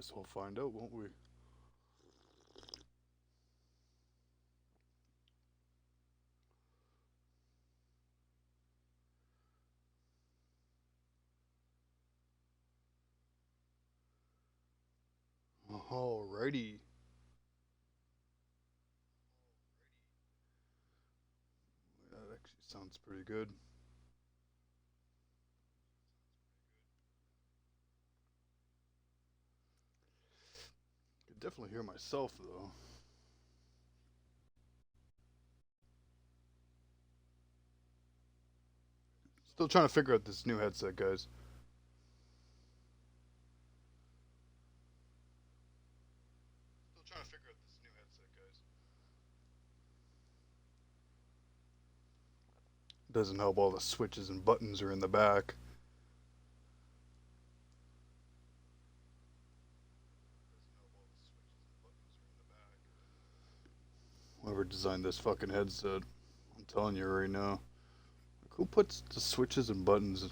Guess we'll find out, won't we? Alrighty. That actually sounds pretty good. I can definitely hear myself though. Still trying to figure out this new headset, guys. Still trying to figure out this new headset, guys. Doesn't help all the switches and buttons are in the back. Whoever designed this fucking headset, I'm telling you right now. Who puts the switches and buttons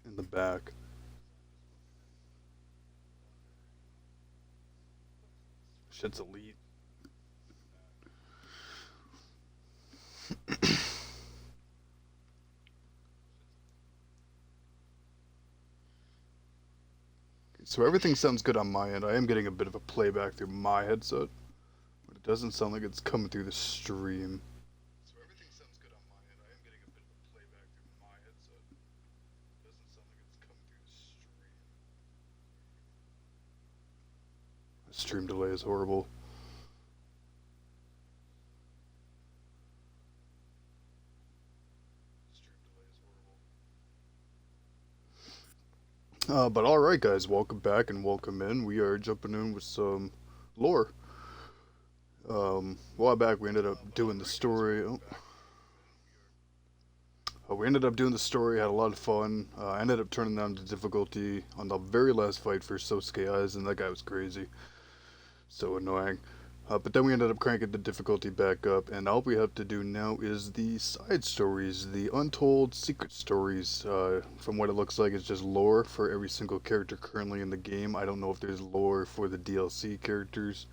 in the back? Shit's elite. So everything sounds good on my end. I am getting a bit of a playback through my headset, but it doesn't sound like it's coming through the stream. So everything sounds good on my end. I am getting a bit of a playback through my headset. It doesn't sound like it's coming through the stream. The stream delay is horrible. But alright, guys, welcome back and welcome in. We are jumping in with some lore. A while back, we ended up doing the story. We ended up doing the story, had a lot of fun. I ended up turning down the difficulty on the very last fight for Sosuke Aizen. That guy was crazy. So annoying. But then we ended up cranking the difficulty back up, and all we have to do now is the side stories, the untold secret stories. From what it looks like, it's just lore for every single character currently in the game. I don't know if there's lore for the DLC characters.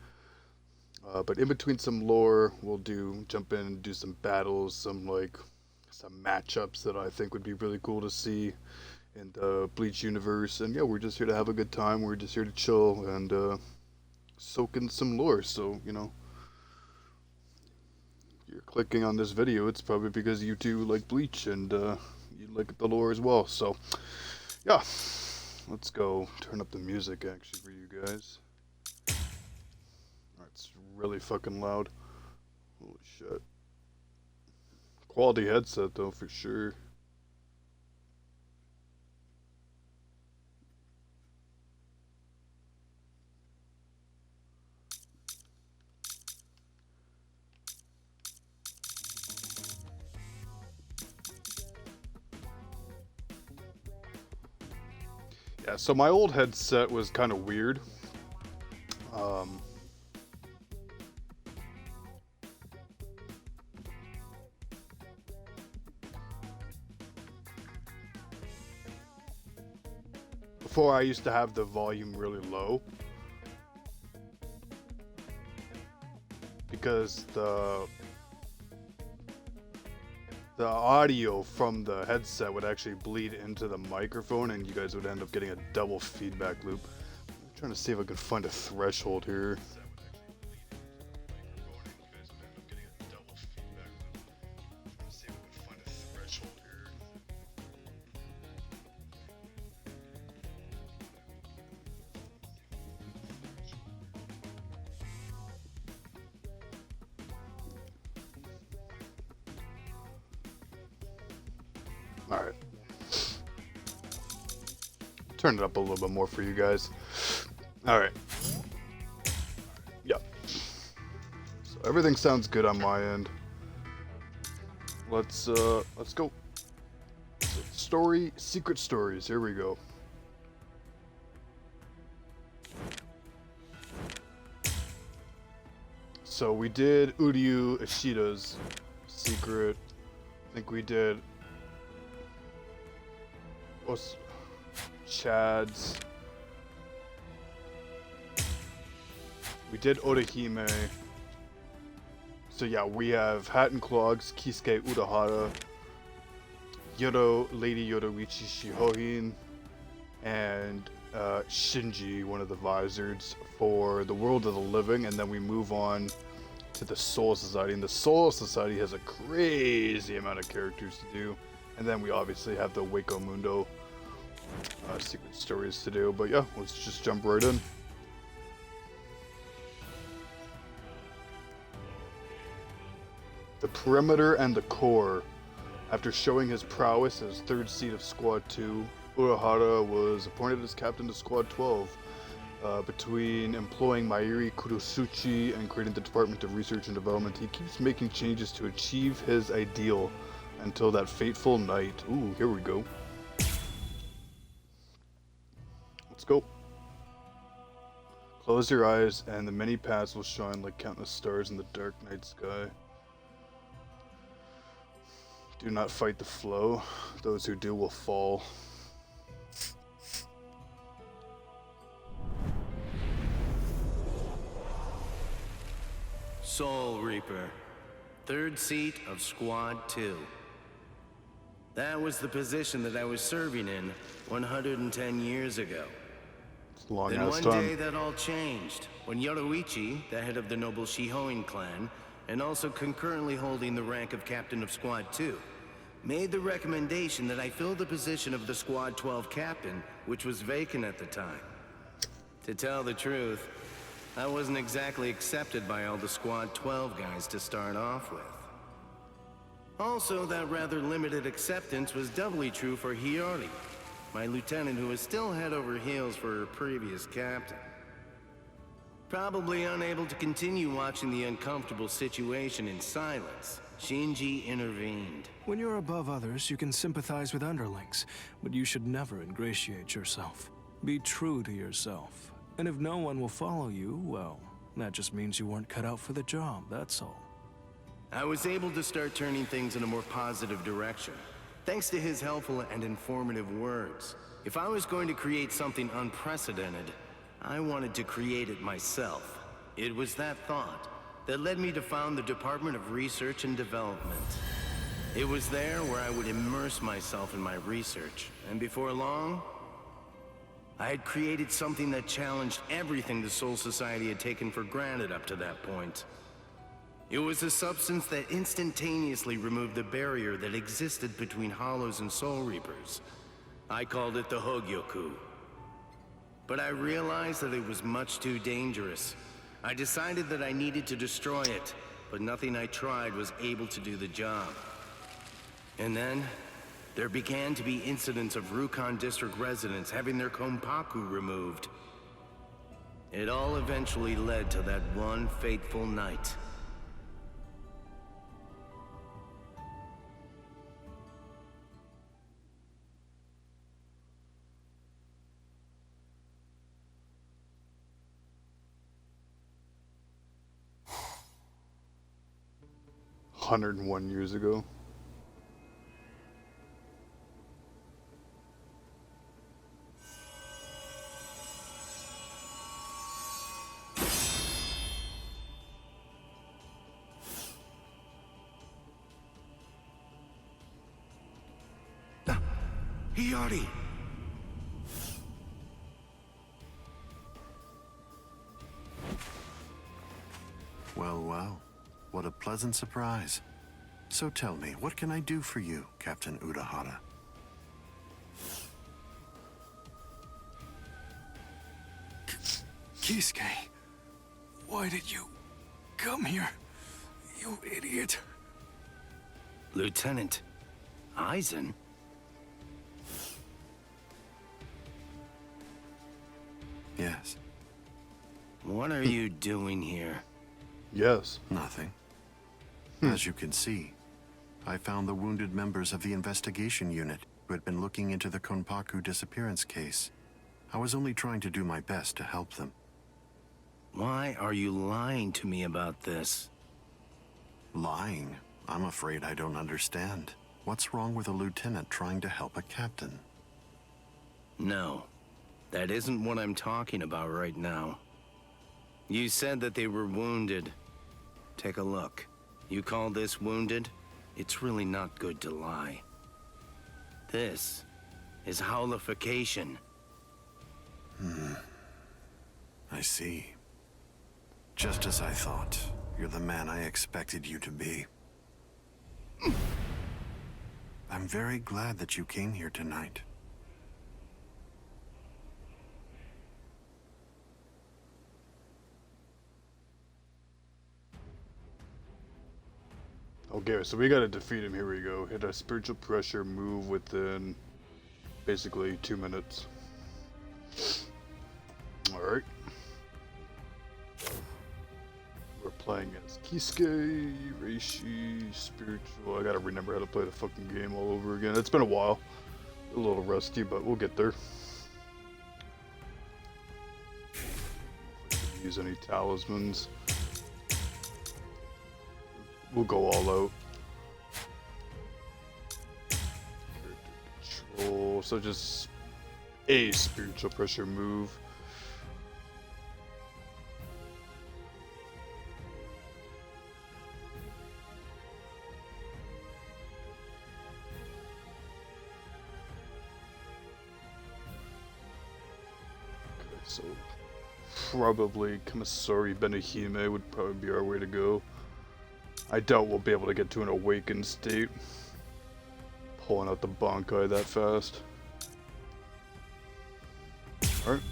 But in between some lore, we'll jump in and do some battles, some matchups that I think would be really cool to see in the Bleach universe. And yeah, we're just here to have a good time. We're just here to chill and soak in some lore. So, you're clicking on this video, it's probably because you too like Bleach and you like the lore as well. So, yeah, let's go turn up the music actually for you guys. It's really fucking loud. Holy shit. Quality headset though, for sure. Yeah, so my old headset was kind of weird. Um, Before I used to have the volume really low because the audio from the headset would actually bleed into the microphone and you guys would end up getting a double feedback loop. I'm trying to see if I can find a threshold here. Alright. Turn it up a little bit more for you guys. Alright. Yep. So everything sounds good on my end. Let's go. So, secret stories, here we go. So we did Uryu Ishida's secret. I think we did Chad's. We did Orihime. So yeah, we have Hat and Clogs, Kisuke Urahara, Lady Yoruichi Shihohin, and Shinji, one of the Vizards, for the World of the Living, and then we move on to the Soul Society. And the Soul Society has a crazy amount of characters to do, and then we obviously have the Waco Mundo secret stories to do. But yeah, let's just jump right in. The Perimeter and the Core. After showing his prowess as third seat of Squad 2, Urahara was appointed as captain of Squad 12. Between employing Mairi Kurosuchi and creating the Department of Research and Development, he keeps making changes to achieve his ideal until that fateful night. Ooh, here we go. Let's go. Close your eyes and the many paths will shine like countless stars in the dark night sky. Do not fight the flow. Those who do will fall. Soul Reaper, third seat of Squad 2. That was the position that I was serving in 110 years ago. It's a long Then ass one time. day that all changed, when Yoruichi, the head of the noble Shihoin clan, and also concurrently holding the rank of Captain of Squad 2, made the recommendation that I fill the position of the Squad 12 captain, which was vacant at the time. To tell the truth, I wasn't exactly accepted by all the Squad 12 guys to start off with. Also, that rather limited acceptance was doubly true for Hiyori, my lieutenant who was still head over heels for her previous captain. Probably unable to continue watching the uncomfortable situation in silence, Shinji intervened. When you're above others, you can sympathize with underlings, but you should never ingratiate yourself. Be true to yourself. And if no one will follow you, well, that just means you weren't cut out for the job, that's all. I was able to start turning things in a more positive direction, thanks to his helpful and informative words. If I was going to create something unprecedented, I wanted to create it myself. It was that thought that led me to found the Department of Research and Development. It was there where I would immerse myself in my research, and before long, I had created something that challenged everything the Soul Society had taken for granted up to that point. It was a substance that instantaneously removed the barrier that existed between Hollows and Soul Reapers. I called it the Hogyoku. But I realized that it was much too dangerous. I decided that I needed to destroy it, but nothing I tried was able to do the job. And then, there began to be incidents of Rukon District residents having their Konpaku removed. It all eventually led to that one fateful night. "101 years ago." Hiyori! Well, well. What a pleasant surprise. So tell me, what can I do for you, Captain Urahara? Kisuke, why did you come here? You idiot. Lieutenant Aizen? Yes. What are you doing here? Yes. Nothing. As you can see, I found the wounded members of the investigation unit who had been looking into the Konpaku disappearance case. I was only trying to do my best to help them. Why are you lying to me about this? Lying? I'm afraid I don't understand. What's wrong with a lieutenant trying to help a captain? No, that isn't what I'm talking about right now. You said that they were wounded. Take a look. You call this wounded? It's really not good to lie. This is howlification. I see. Just as I thought. You're the man I expected you to be. I'm very glad that you came here tonight. Okay, so we gotta defeat him. Here we go. Hit a spiritual pressure move within basically 2 minutes. Alright. We're playing as Kisuke, Reishi, Spiritual. I gotta remember how to play the fucking game all over again. It's been a while. A little rusty, but we'll get there. Use any talismans. We'll go all out. Character control. So just a spiritual pressure move. Okay, so probably Kamasori Benihime would probably be our way to go. I doubt we'll be able to get to an awakened state. Pulling out the Bankai that fast. Alright.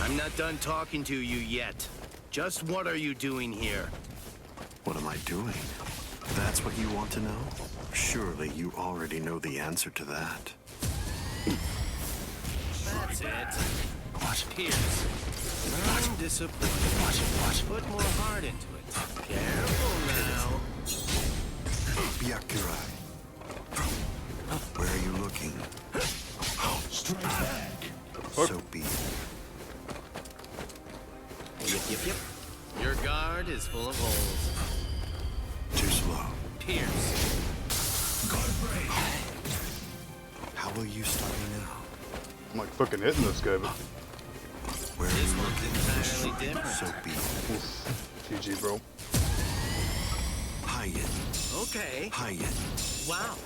I'm not done talking to you yet. Just what are you doing here? What am I doing? That's what you want to know? Surely you already know the answer to that. That's it. What? Pierce. I'm disappointed. What? Put more heart into it. Careful now. Byakurai. Where are you looking? Straight back. So be it. Yep. Your guard is full of holes. Too slow. Pierce. Gotta break. How will you stop me now? I'm like fucking hitting this guy, but Where are This you one's looking? entirely different. So be it. oof. GG, bro. Hayen. Okay. Hayen. Wow.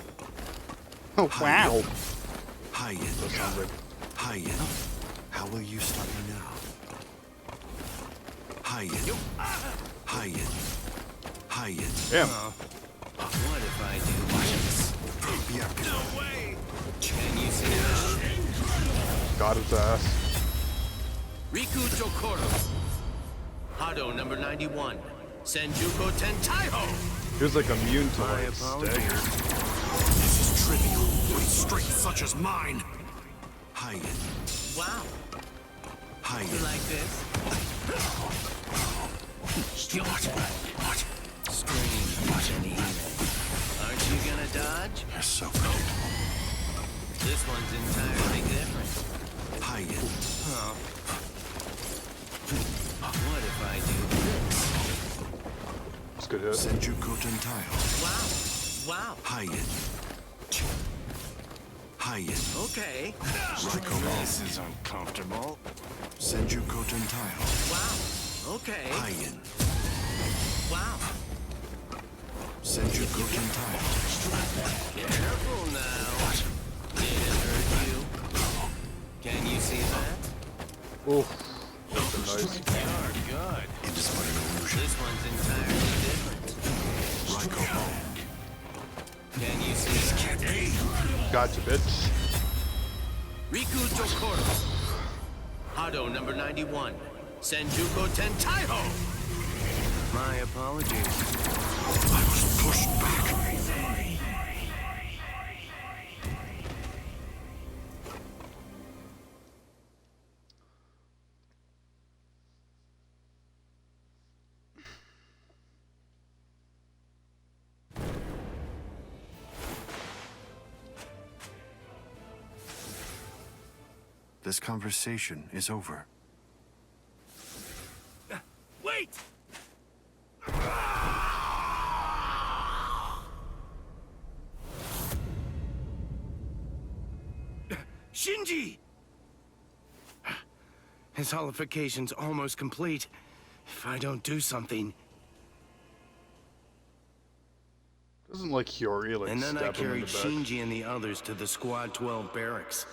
Oh, wow. Hayen. That sounds like Hayen. How will you stop me now? Hayen. Hayen. Hayen. damn. What if I do this? Byakurai. way! Can you see that? Got his ass. Riku Jokoro. Hado number 91. Senjuko Tentaiho. He was like immune to My like apologies. stagger. This is trivial with strength such as mine. Hayen. Wow. You Hayen. like this? What? Strange. Aren't you gonna dodge? You're so good. This one's entirely different. Hayen. Huh. What if I do this? It's a good hit. Senjuko Tentaiho. Wow. Hayen. Hayen. Okay. Raiko. This is uncomfortable. Senjuko Tentaiho. Wow. Okay. Hayen. Wow. Senjuko Tentaiho. Careful now. Did it hurt you? Can you see that? Oof. That's nice. You're good. It is but an illusion. This one's entirely different. Raiko. Can you see that? Gotcha, bitch. Riku Jokoro. Hado number 91. Senjuko Tentaiho. My apologies. I was pushed back. This conversation is over. Wait! Shinji! His holification's almost complete. If I don't do something... Doesn't like Hiyori like And then I stab him in carried the back. Shinji and the others to the Squad 12 barracks.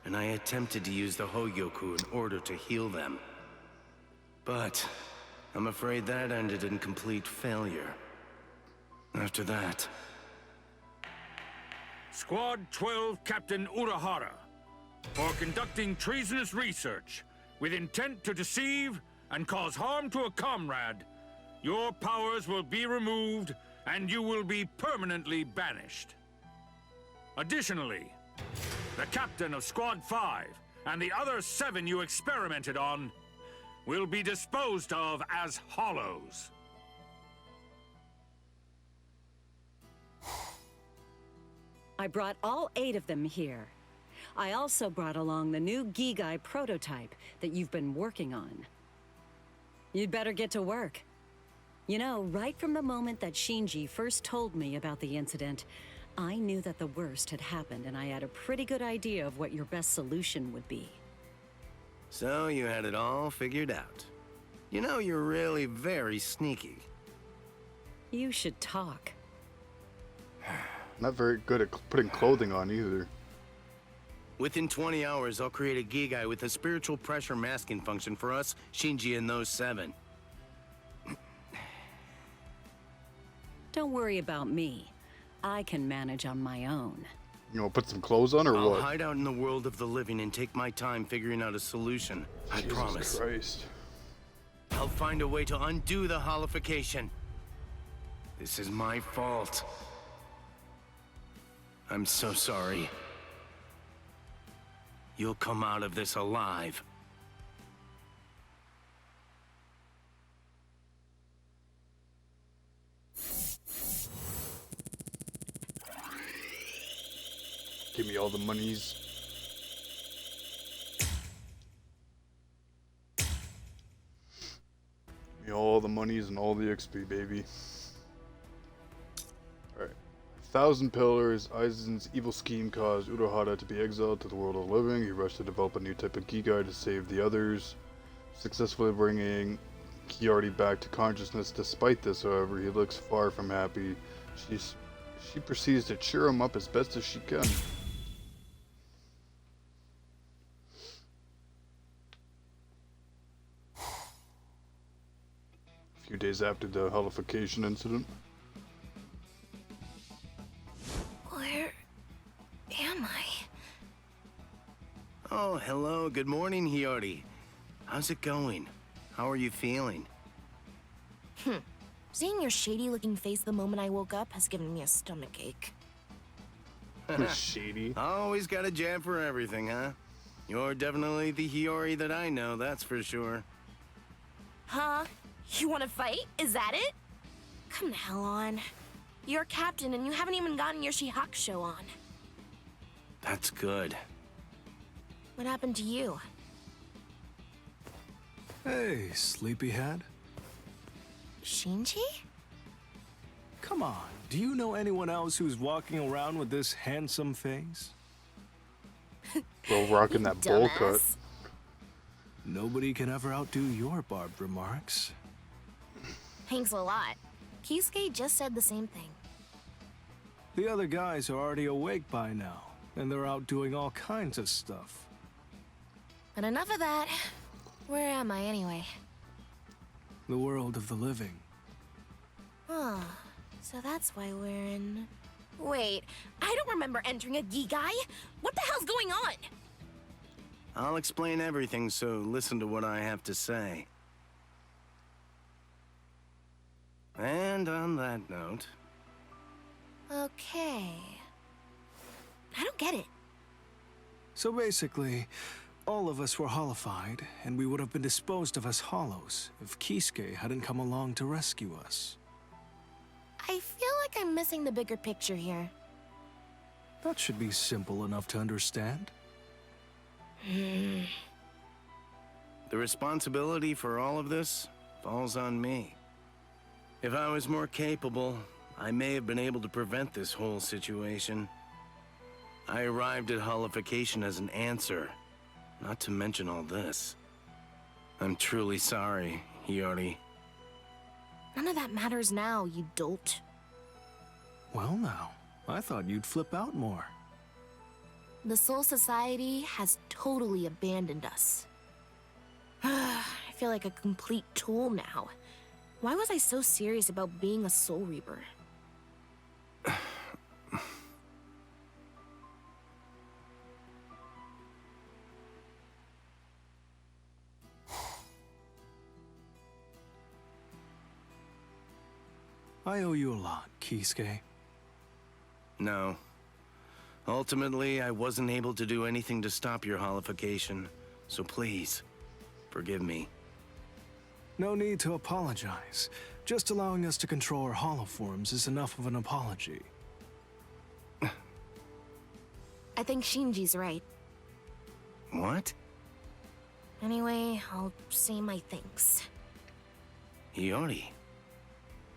And I attempted to use the Hogyoku in order to heal them. But I'm afraid that ended in complete failure. After that... Squad 12 Captain Urahara, for conducting treasonous research with intent to deceive and cause harm to a comrade, your powers will be removed and you will be permanently banished. Additionally, the captain of Squad 5 and the other 7 you experimented on will be disposed of as hollows. I brought all 8 of them here. I also brought along the new Gigai prototype that you've been working on. You'd better get to work. You know, right from the moment that Shinji first told me about the incident, I knew that the worst had happened and I had a pretty good idea of what your best solution would be. So you had it all figured out. You know, you're really very sneaky. You should talk. Not very good at putting clothing on either. Within 20 hours, I'll create a Gigai with a spiritual pressure masking function for us, Shinji, and those 7. Don't worry about me. I can manage on my own. You know, put some clothes on or I'll what? hide out in the world of the living and take my time figuring out a solution. I Jesus promise. Christ. I'll find a way to undo the holification. This is my fault. I'm so sorry. You'll come out of this alive. Give me all the monies. Give me all the monies and all the XP, baby. Alright. 1,000 pillars. Aizen's evil scheme caused Urahara to be exiled to the world of the living. He rushed to develop a new type of Gigai to save the others, successfully bringing Hiyori back to consciousness. Despite this, however, he looks far from happy. She proceeds to cheer him up as best as she can. A few days after the holification incident. Where am I? Oh, hello. Good morning, Hiyori. How's it going? How are you feeling? Seeing your shady-looking face the moment I woke up has given me a stomachache. Shady. Always got a jab for everything, huh? You're definitely the Hiyori that I know, that's for sure. Huh? You want to fight? Is that it? Come the hell on. You're captain and you haven't even gotten your Shihakusho on. That's good. What happened to you? Hey, sleepyhead. Shinji? Come on, do you know anyone else who's walking around with this handsome face? Well, rocking that bowl cut. Dumbass. Nobody can ever outdo your barbed remarks. Thanks a lot. Kisuke just said the same thing. The other guys are already awake by now, and they're out doing all kinds of stuff. But enough of that. Where am I anyway? The world of the living. Oh, so that's why we're in... Wait, I don't remember entering a Gigai. What the hell's going on? I'll explain everything, so listen to what I have to say. And on that note... Okay. I don't get it. So basically, all of us were holified, and we would have been disposed of as hollows if Kisuke hadn't come along to rescue us. I feel like I'm missing the bigger picture here. That should be simple enough to understand. The responsibility for all of this falls on me. If I was more capable, I may have been able to prevent this whole situation. I arrived at Holification as an answer, not to mention all this. I'm truly sorry, Hiyori. None of that matters now, you dolt. Well now, I thought you'd flip out more. The Soul Society has totally abandoned us. I feel like a complete tool now. Why was I so serious about being a Soul Reaper? I owe you a lot, Kisuke. No. Ultimately, I wasn't able to do anything to stop your holification, so please, forgive me. No need to apologize. Just allowing us to control our holoforms is enough of an apology. I think Shinji's right. What? Anyway, I'll say my thanks. Hiyori?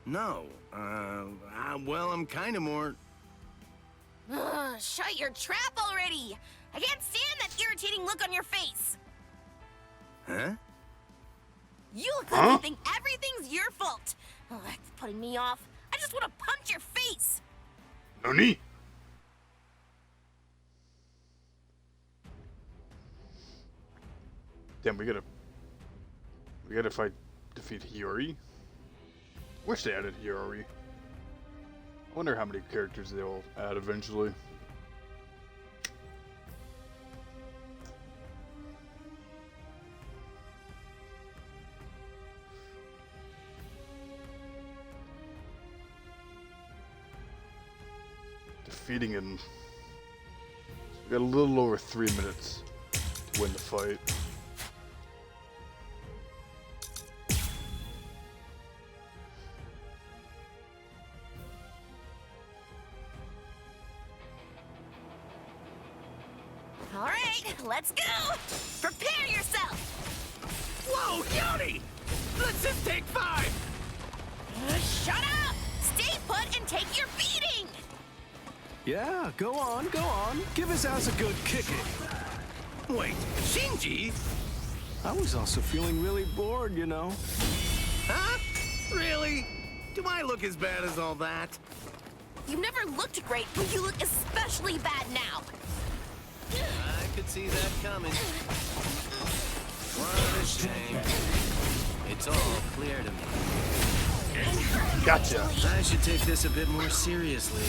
No, well, I'm kinda more... Ugh, shut your trap already! I can't stand that irritating look on your face! Huh? You look like you think everything's your fault! Oh, that's putting me off. I just want to punch your face! Nani? Damn, we gotta defeat Hiyori? Wish they added Hiyori. I wonder how many characters they'll add eventually. Defeating him. We got a little over 3 minutes to win the fight. All right, let's go! Prepare yourself! Whoa, Hiyori! Let's just take 5! Shut up! Stay put and take your beating! Yeah, go on, go on. Give his ass a good kicking. Wait, Shinji? I was also feeling really bored, you know. Huh? Really? Do I look as bad as all that? You never looked great, but you look especially bad now. I could see that coming. What a shame. It's all clear to me. Gotcha. I should take this a bit more seriously.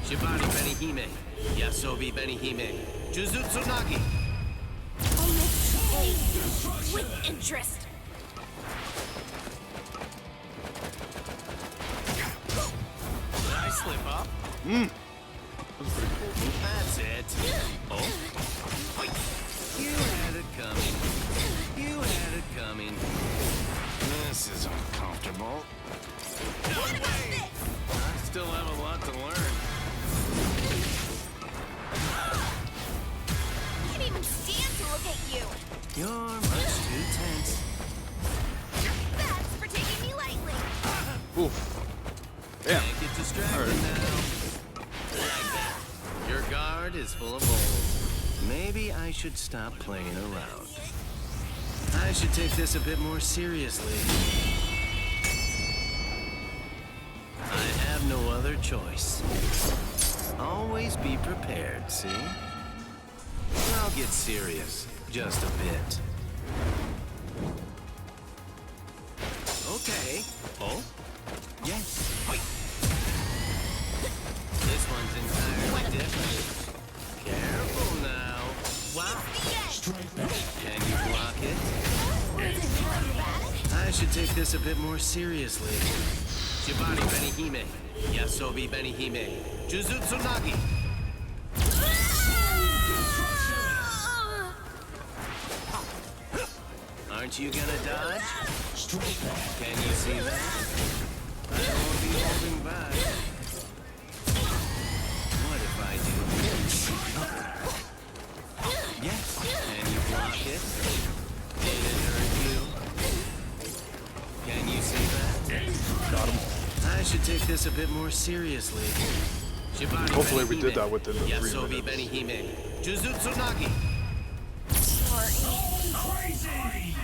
Shibari Benihime, Yasobi Benihime, Jujutsu Nagi. With interest. Did I slip up? That's it. Oh? Wait. You had it coming. You had it coming. This is uncomfortable. No What about way! this? I still have a lot to learn. I can't even stand to look at you. You're much too tense. That's for taking me lightly. Oof. Damn. Can't get distracted now. Like that. Your guard is full of holes. Maybe I should stop playing around. I should take this a bit more seriously. I have no other choice. Always be prepared, see? I'll get serious, just a bit. Okay. Oh? Yes. Wait. This one's entirely different. Careful now. Wow. Can you block it? I should take this a bit more seriously. Shibari Benihime, Yasobi Benihime, Jujutsu Nagi. Aren't you gonna dodge? Can you see that? I won't be holding back. What if I do? Yes. Can you block it? Did it hurt you? Can you see that? Got him. I should take this a bit more seriously. Hopefully we did that within the 3 Yasobi minutes. Benihime. Jujutsu Nagi. Crazy!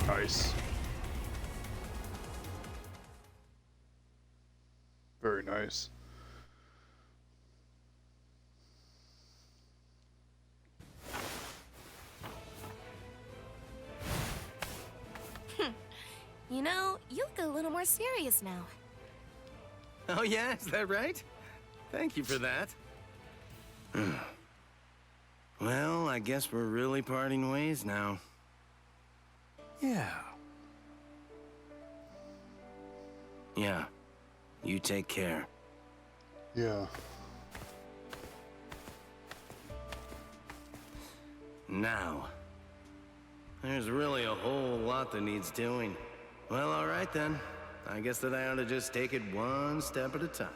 Nice. Very nice. You know, you look a little more serious now. Oh yeah, is that right? Thank you for that. Well, I guess we're really parting ways now. Yeah. Yeah. You take care. Yeah. Now. There's really a whole lot that needs doing. Well, all right then. I guess that I ought to just take it one step at a time.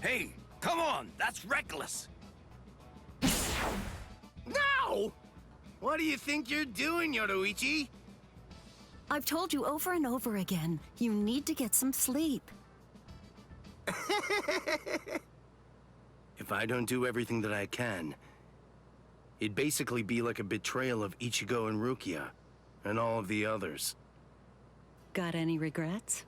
Hey, come on! That's reckless! No! What do you think you're doing, Yoruichi? I've told you over and over again, you need to get some sleep. If I don't do everything that I can, it'd basically be like a betrayal of Ichigo and Rukia, and all of the others. Got any regrets?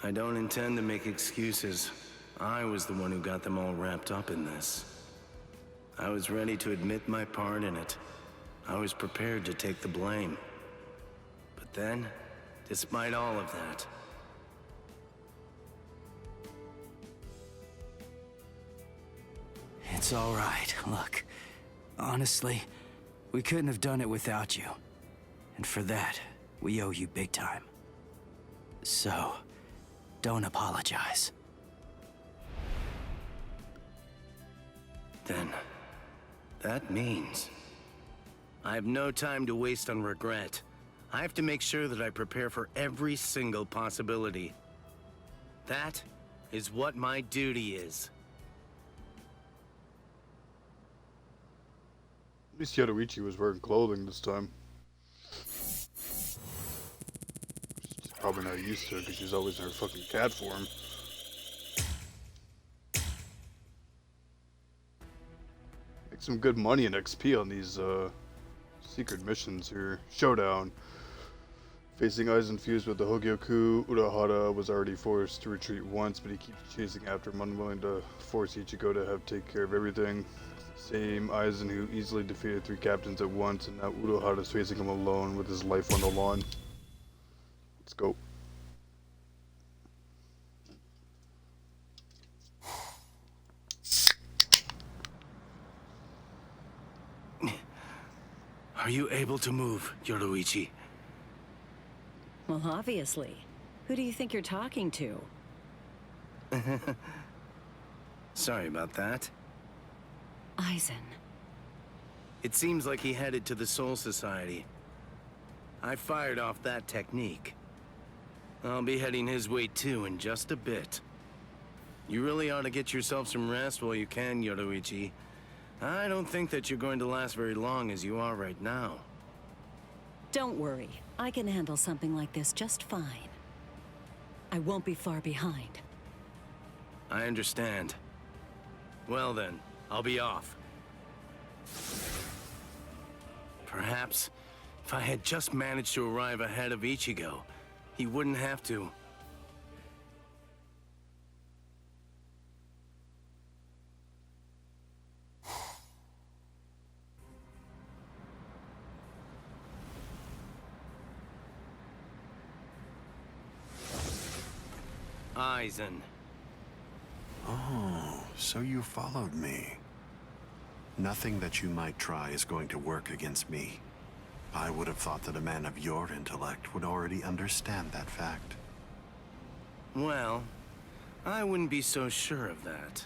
I don't intend to make excuses. I was the one who got them all wrapped up in this. I was ready to admit my part in it. I was prepared to take the blame. But then, despite all of that, It's all right. Look, honestly, we couldn't have done it without you. And for that, we owe you big time. So, don't apologize. then that means I have no time to waste on regret. I have to make sure that I prepare for every single possibility. That is what my duty is. At least Yoruichi was wearing clothing this time. She's probably not used to it because she's always in her fucking cat form. Make some good money and XP on these secret missions here. Showdown. Facing Aizen fused with the Hogyoku, Urahara was already forced to retreat once, but he keeps chasing after him, unwilling to force Ichigo to have take care of everything. Same Aizen who easily defeated 3 captains at once, and now Urahara is facing him alone with his life on the line. Let's go. Are you able to move, Yoruichi? Well, obviously. Who do you think you're talking to? Sorry about that. Aizen. It seems like he headed to the Soul Society. I fired off that technique. I'll be heading his way too in just a bit. You really ought to get yourself some rest while you can, Yoruichi. I don't think that you're going to last very long as you are right now. Don't worry. I can handle something like this just fine. I won't be far behind. I understand. Well then, I'll be off. Perhaps, if I had just managed to arrive ahead of Ichigo, he wouldn't have to. Aizen. Oh, so you followed me. Nothing that you might try is going to work against me. I would have thought that a man of your intellect would already understand that fact. Well, I wouldn't be so sure of that.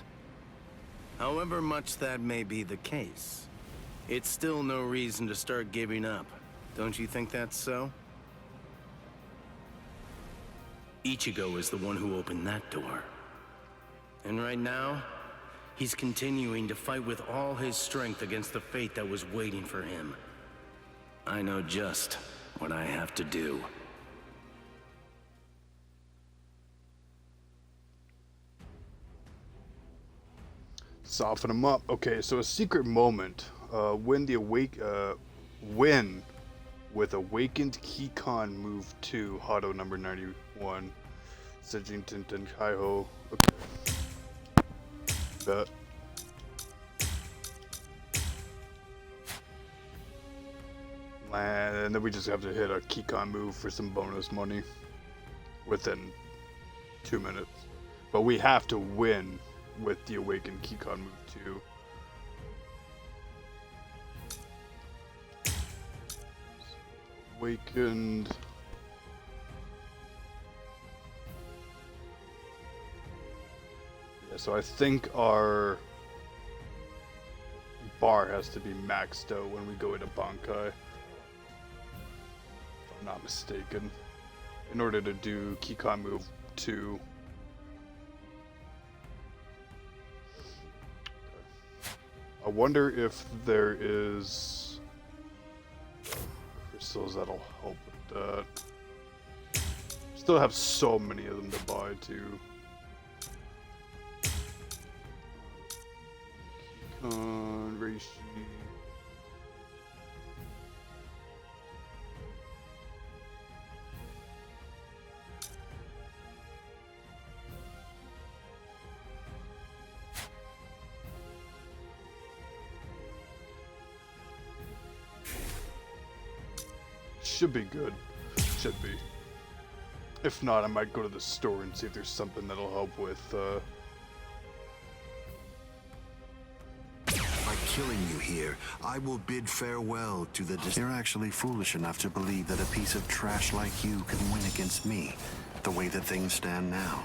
However much that may be the case, it's still no reason to start giving up. Don't you think that's so? Ichigo is the one who opened that door. And right now, he's continuing to fight with all his strength against the fate that was waiting for him. I know just what I have to do. Soften him up. Okay, so a secret moment. When with Awakened Kikon move 2, Hado number 91. Sejin Tintin Kaiho. Okay. Bet. And then we just have to hit a Kikon move for some bonus money within 2 minutes. But we have to win with the Awakened Kikon move 2. Awakened. Yeah, so I think our bar has to be maxed out when we go into Bankai. If I'm not mistaken. In order to do Kikon move 2. I wonder if there is crystals that'll help with that. Still have so many of them to buy too. Kikon, Reishi. Should be good. Should be. If not, I might go to the store and see if there's something that'll help with, By killing you here, I will bid farewell to the... You're actually foolish enough to believe that a piece of trash like you can win against me, the way that things stand now.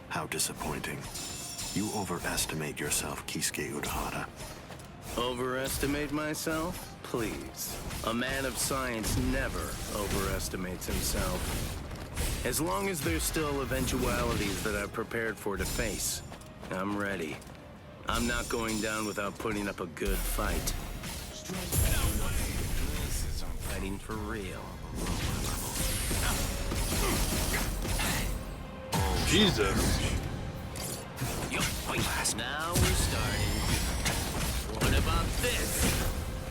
How disappointing. You overestimate yourself, Kisuke Urahara. Overestimate myself? Please. A man of science never overestimates himself. As long as there's still eventualities that I've prepared for to face, I'm ready. I'm not going down without putting up a good fight. I'm fighting for real. Jesus. Now we're starting. What about this?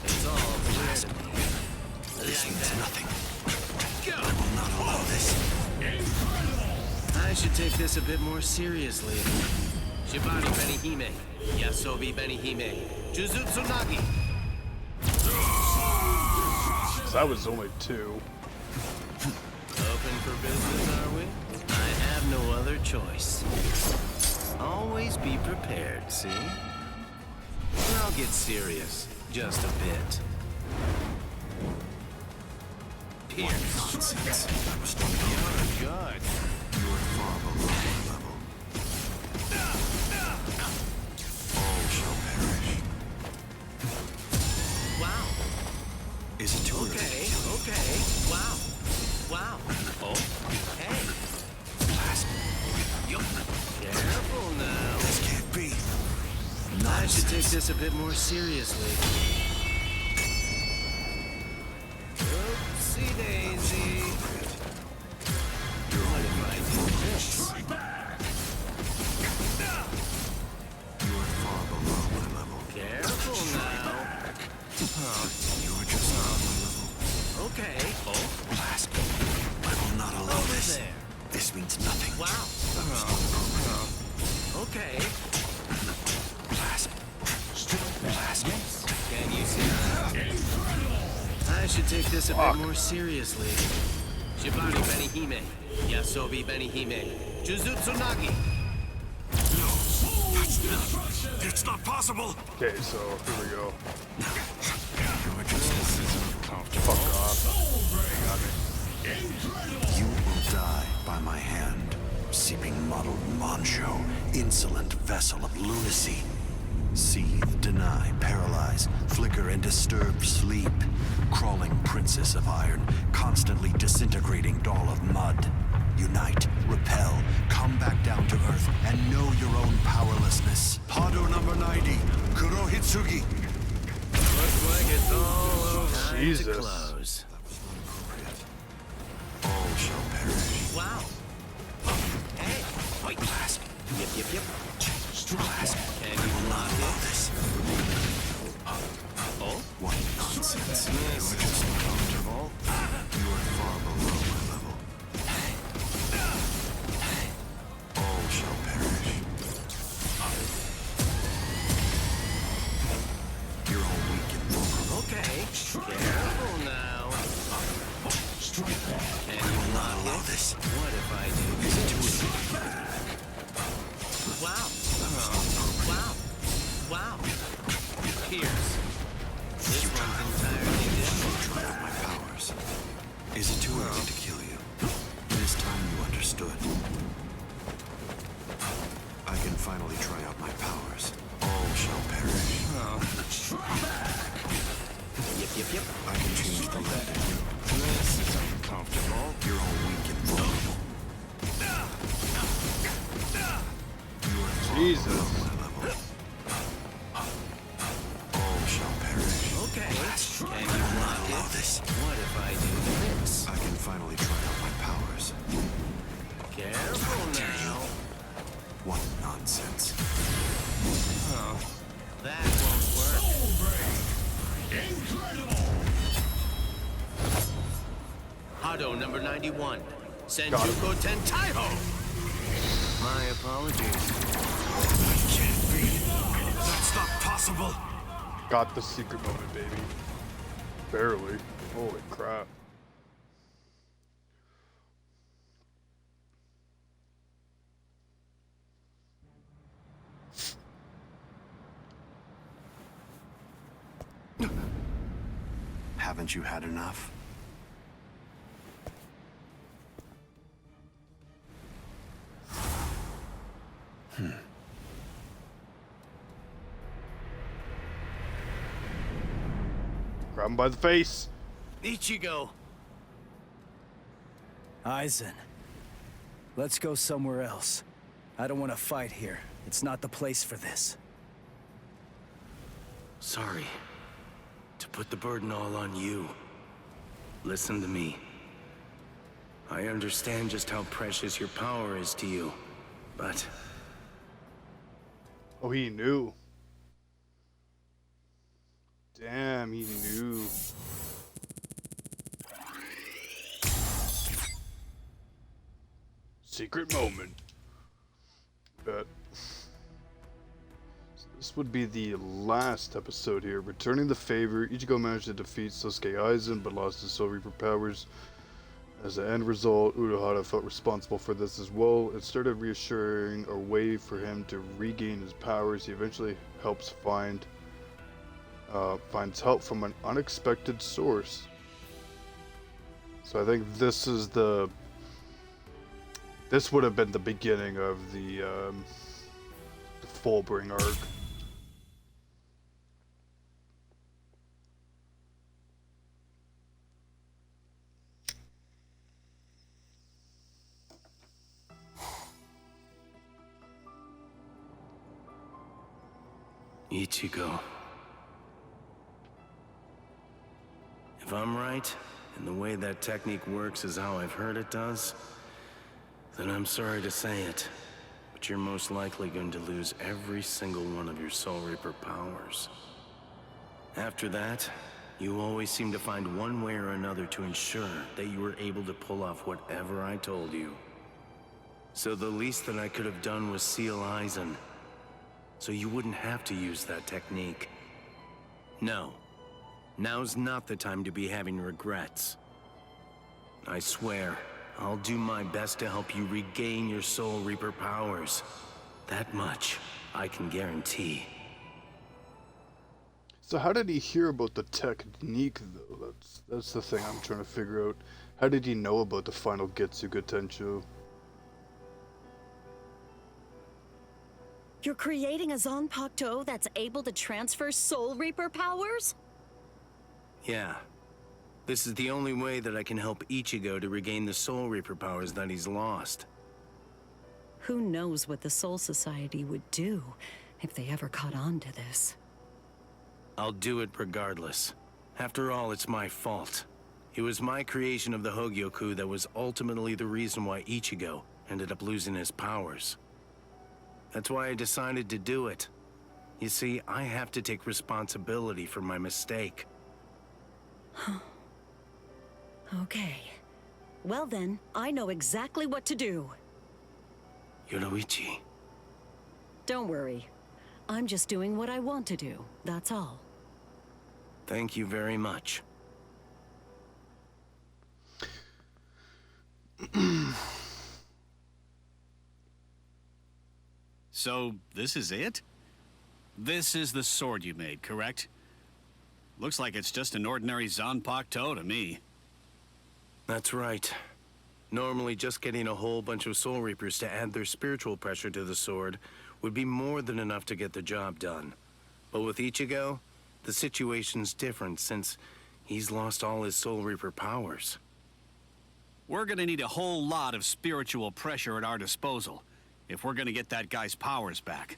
It's all clear to me. This means nothing. Go! I will not allow this. I should take this a bit more seriously. Shibari Benihime. Yasobi Benihime. Jujutsu Nagi. That was only 2. Open for business, are we? I have no other choice. Always be prepared, see? And I'll get serious. Just a bit. Pierce. Nonsense. I was not You're good. You are far below my level. All shall perish. Wow. Is it too early? Okay. Wow. Wow. Oh. Hey. Blast. Careful now. This can't be. I should take this a bit more seriously. Oopsie daisy. What if I do this? You are far below my level. Careful now. You are just on my level. Okay. Oh. Blast. I will not allow Over this. there. This means nothing. Wow. Okay. Blast. Blast. Can you see that? I should take this a bit more seriously. Shibari Benihime. Yasobi Benihime. Jujutsu Nagi. It's not possible. Okay, so here we go. You are just Fuck off. You will die by my hand, seeping muddled Monjo, insolent vessel of lunacy. Seethe, deny, paralyze, flicker, and disturb sleep. Crawling princess of iron, constantly disintegrating doll of mud. Unite, repel, come back down to earth, and know your own powerlessness. Hado number 90, Kurohitsugi. Looks like it's all over. Time Jesus. to close. All shall perish. Wow. Hey, wait. Blast. Yep. Blast. And you lock it. This. Oh? What nonsense. This is comfortable. You are far below my level. All shall perish. You're all weak and vulnerable. Okay. Careful now. Can you lock it? This. What if I do? Wow. Wow. Pierce. This one's entirely different. Try out my powers. Is it too early to kill you? This time you understood. I can finally try out my powers. All shall perish. Yep. I can change the landing. This is uncomfortable. You're all weak and vulnerable. You are far Jesus. below my level. All shall perish. Okay. Can you lock Allow it? this. What if I do this? I can finally try out my powers. Careful now. What nonsense. Oh, that won't work. Hado number 91. Senjuko Tentaiho! My apologies. Can't be. That's not possible. Got the secret moment, baby. Barely. Holy crap. Haven't you had enough? Grab him by the face. Ichigo! Aizen, let's go somewhere else. I don't want to fight here. It's not the place for this. Sorry to put the burden all on you. Listen to me. I understand just how precious your power is to you, but Oh, he knew. Damn, he knew. Secret moment. Bet. So this would be the last episode here. Returning the favor, Ichigo managed to defeat Sasuke Aizen, but lost his Soul Reaper powers. As an end result, Urahara felt responsible for this as well. It started reassuring a way for him to regain his powers. He eventually finds help from an unexpected source. So I think this would have been the beginning of the Fullbring arc. Ichigo. If I'm right, and the way that technique works is how I've heard it does, then I'm sorry to say it, but you're most likely going to lose every single one of your Soul Reaper powers. After that, you always seem to find one way or another to ensure that you were able to pull off whatever I told you. So the least that I could have done was seal Aizen, so you wouldn't have to use that technique. No. Now's not the time to be having regrets. I swear, I'll do my best to help you regain your Soul Reaper powers. That much, I can guarantee. So how did he hear about the technique, though? That's the thing I'm trying to figure out. How did he know about the final Getsuga Tensho? You're creating a Zanpakuto that's able to transfer Soul Reaper powers? Yeah. This is the only way that I can help Ichigo to regain the Soul Reaper powers that he's lost. Who knows what the Soul Society would do if they ever caught on to this? I'll do it regardless. After all, it's my fault. It was my creation of the Hogyoku that was ultimately the reason why Ichigo ended up losing his powers. That's why I decided to do it. You see, I have to take responsibility for my mistake. Okay. Well then, I know exactly what to do. Yoruichi. Don't worry. I'm just doing what I want to do, that's all. Thank you very much. So, this is it? This is the sword you made, correct? Looks like it's just an ordinary Zanpakuto to me. That's right. Normally, just getting a whole bunch of Soul Reapers to add their spiritual pressure to the sword would be more than enough to get the job done. But with Ichigo, the situation's different since he's lost all his Soul Reaper powers. We're gonna need a whole lot of spiritual pressure at our disposal if we're gonna get that guy's powers back.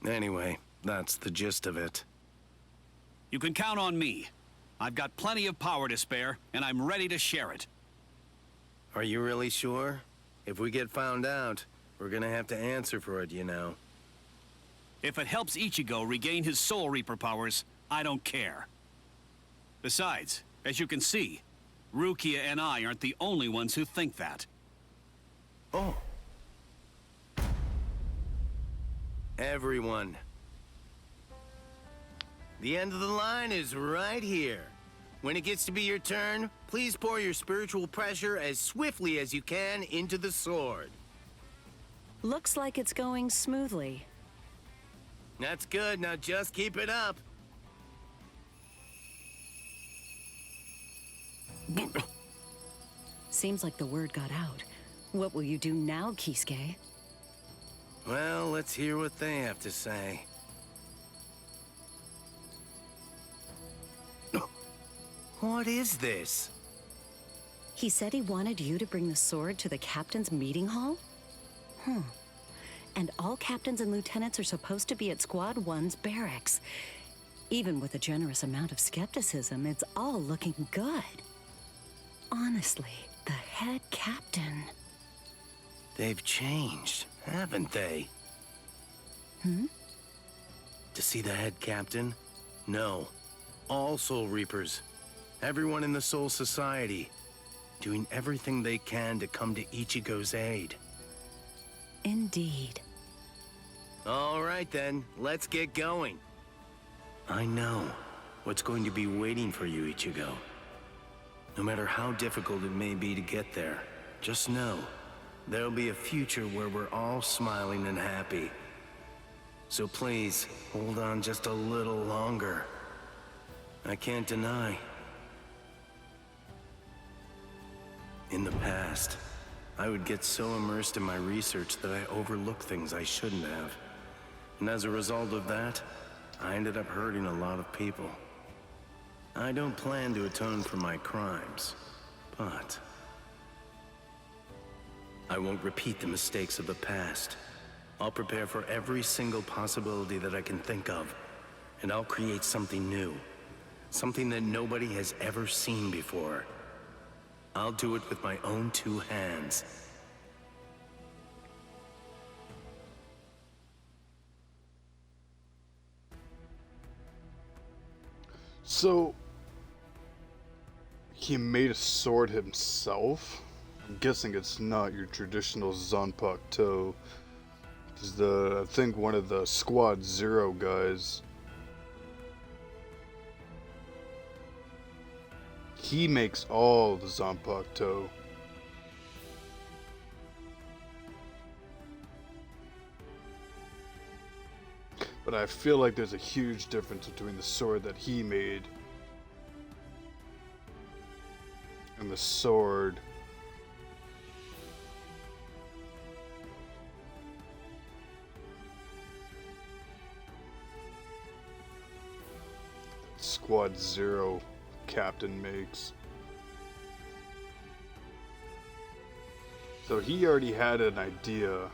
Anyway, that's the gist of it. You can count on me. I've got plenty of power to spare, and I'm ready to share it. Are you really sure? If we get found out, we're gonna have to answer for it, you know. If it helps Ichigo regain his Soul Reaper powers, I don't care. Besides, as you can see, Rukia and I aren't the only ones who think that. Oh. Everyone. The end of the line is right here. When it gets to be your turn, please pour your spiritual pressure as swiftly as you can into the sword. Looks like it's going smoothly. That's good, now just keep it up. Seems like the word got out. What will you do now, Kisuke? Well, let's hear what they have to say. What is this? He said he wanted you to bring the sword to the captain's meeting hall? And all captains and lieutenants are supposed to be at Squad 1's barracks. Even with a generous amount of skepticism, it's all looking good. Honestly, the head captain. They've changed, haven't they? To see the head captain? No. All Soul Reapers. Everyone in the Soul Society. Doing everything they can to come to Ichigo's aid. Indeed. All right then, let's get going. I know what's going to be waiting for you, Ichigo. No matter how difficult it may be to get there, just know there'll be a future where we're all smiling and happy. So please, hold on just a little longer. I can't deny. In the past, I would get so immersed in my research that I overlooked things I shouldn't have. And as a result of that, I ended up hurting a lot of people. I don't plan to atone for my crimes, but I won't repeat the mistakes of the past. I'll prepare for every single possibility that I can think of, and I'll create something new. Something that nobody has ever seen before. I'll do it with my own two hands. So, he made a sword himself? I'm guessing it's not your traditional Zanpakuto. Because I think one of the Squad 0 guys, he makes all the Zanpakuto. But I feel like there's a huge difference between the sword that he made and the sword Squad Zero captain makes. So he already had an idea.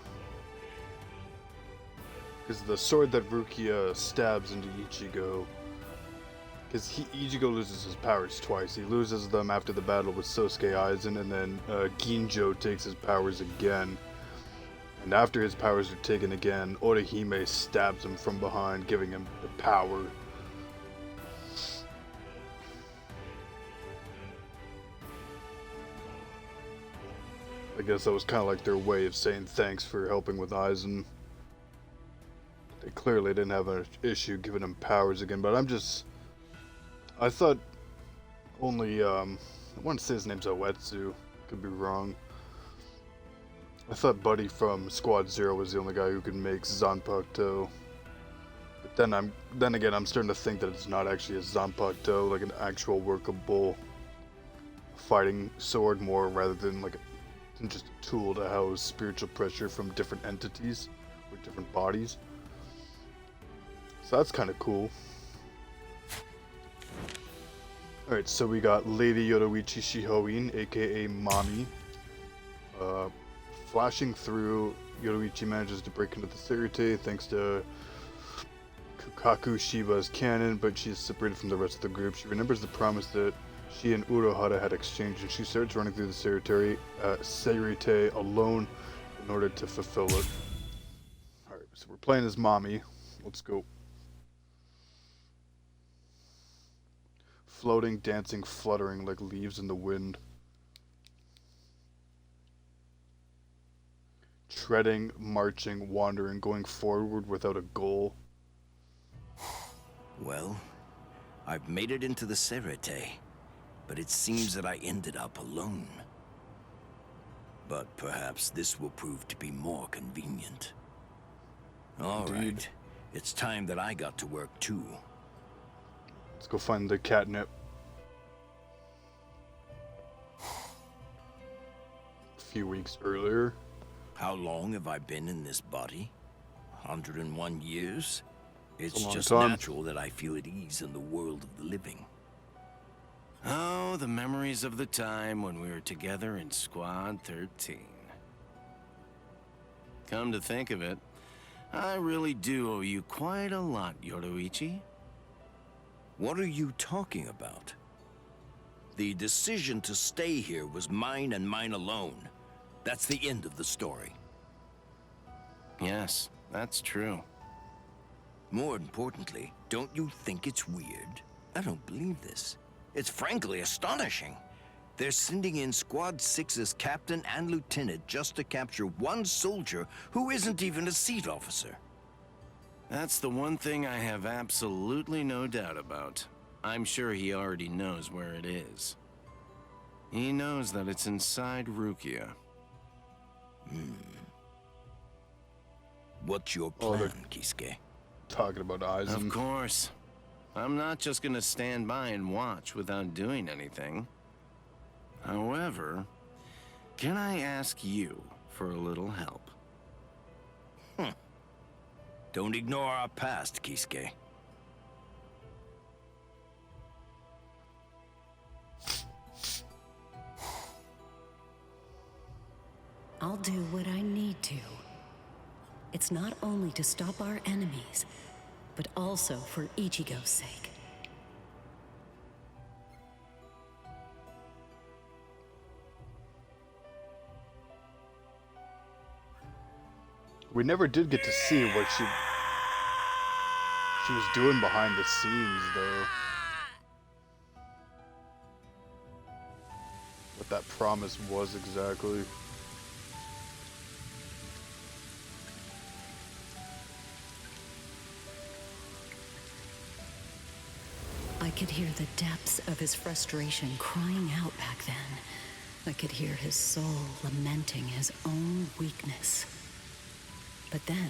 Because the sword that Rukia stabs into Ichigo. Because Ichigo loses his powers twice. He loses them after the battle with Sosuke Aizen, and then Ginjo takes his powers again. And after his powers are taken again, Orihime stabs him from behind, giving him the power. I guess that was kind of like their way of saying thanks for helping with Aizen. They clearly didn't have an issue giving him powers again, but I thought only, I want to say his name's Oetsu, could be wrong. I thought Buddy from Squad Zero was the only guy who could make Zanpakuto. But then again, I'm starting to think that it's not actually a Zanpakuto, like an actual workable fighting sword more, rather than like just a tool to house spiritual pressure from different entities or different bodies. So that's kind of cool. Alright, so we got Lady Yoruichi Shihoin, aka Mami. Flashing through, Yoruichi manages to break into the Serite thanks to Kukaku Shiba's cannon, but she's separated from the rest of the group. She remembers the promise that she and Urohara had exchanged, and she starts running through the Serite alone in order to fulfill it. Alright, so we're playing as Mami. Let's go. Floating, dancing, fluttering like leaves in the wind. Treading, marching, wandering, going forward without a goal. Well, I've made it into the Serite, but it seems that I ended up alone. But perhaps this will prove to be more convenient. All right, it's time that I got to work too. Let's go find the catnip. A few weeks earlier. How long have I been in this body? 101 years? It's a long just time. natural that I feel at ease in the world of the living. Oh, the memories of the time when we were together in Squad 13. Come to think of it, I really do owe you quite a lot, Yoruichi. What are you talking about? The decision to stay here was mine and mine alone. That's the end of the story. Yes, that's true. More importantly, don't you think it's weird? I don't believe this. It's frankly astonishing. They're sending in Squad 6's captain and lieutenant just to capture one soldier who isn't even a seat officer. That's the one thing I have absolutely no doubt about. I'm sure he already knows where it is. He knows that it's inside Rukia. What's your plan, Kisuke? Talking about Aizen. Of course. I'm not just gonna stand by and watch without doing anything. However, can I ask you for a little help? Don't ignore our past, Kisuke. I'll do what I need to. It's not only to stop our enemies, but also for Ichigo's sake. We never did get to see what she was doing behind the scenes, though. What that promise was exactly. I could hear the depths of his frustration crying out back then. I could hear his soul lamenting his own weakness. But then,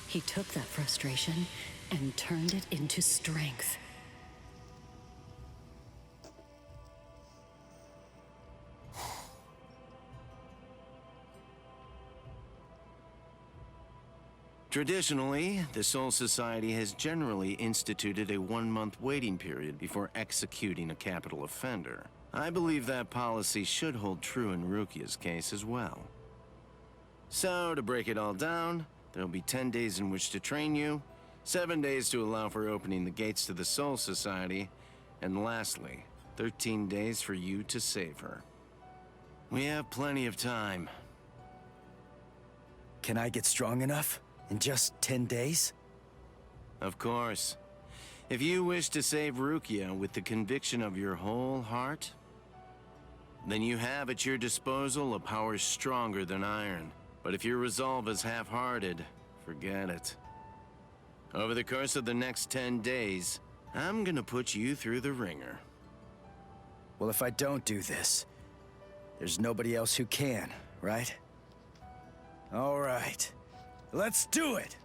he took that frustration and turned it into strength. Traditionally, the Soul Society has generally instituted a 1-month waiting period before executing a capital offender. I believe that policy should hold true in Rukia's case as well. So, to break it all down, there'll be 10 days in which to train you, 7 days to allow for opening the gates to the Soul Society, and lastly, 13 days for you to save her. We have plenty of time. Can I get strong enough? In just 10 days? Of course. If you wish to save Rukia with the conviction of your whole heart, then you have at your disposal a power stronger than iron. But if your resolve is half-hearted, forget it. Over the course of the next 10 days, I'm gonna put you through the ringer. Well, if I don't do this, there's nobody else who can, right? All right. Let's do it!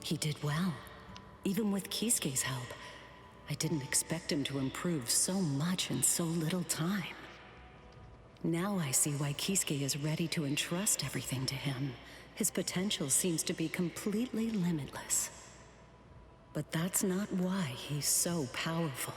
He did well. Even with Kisuke's help. I didn't expect him to improve so much in so little time. Now I see why Kisuke is ready to entrust everything to him. His potential seems to be completely limitless. But that's not why he's so powerful.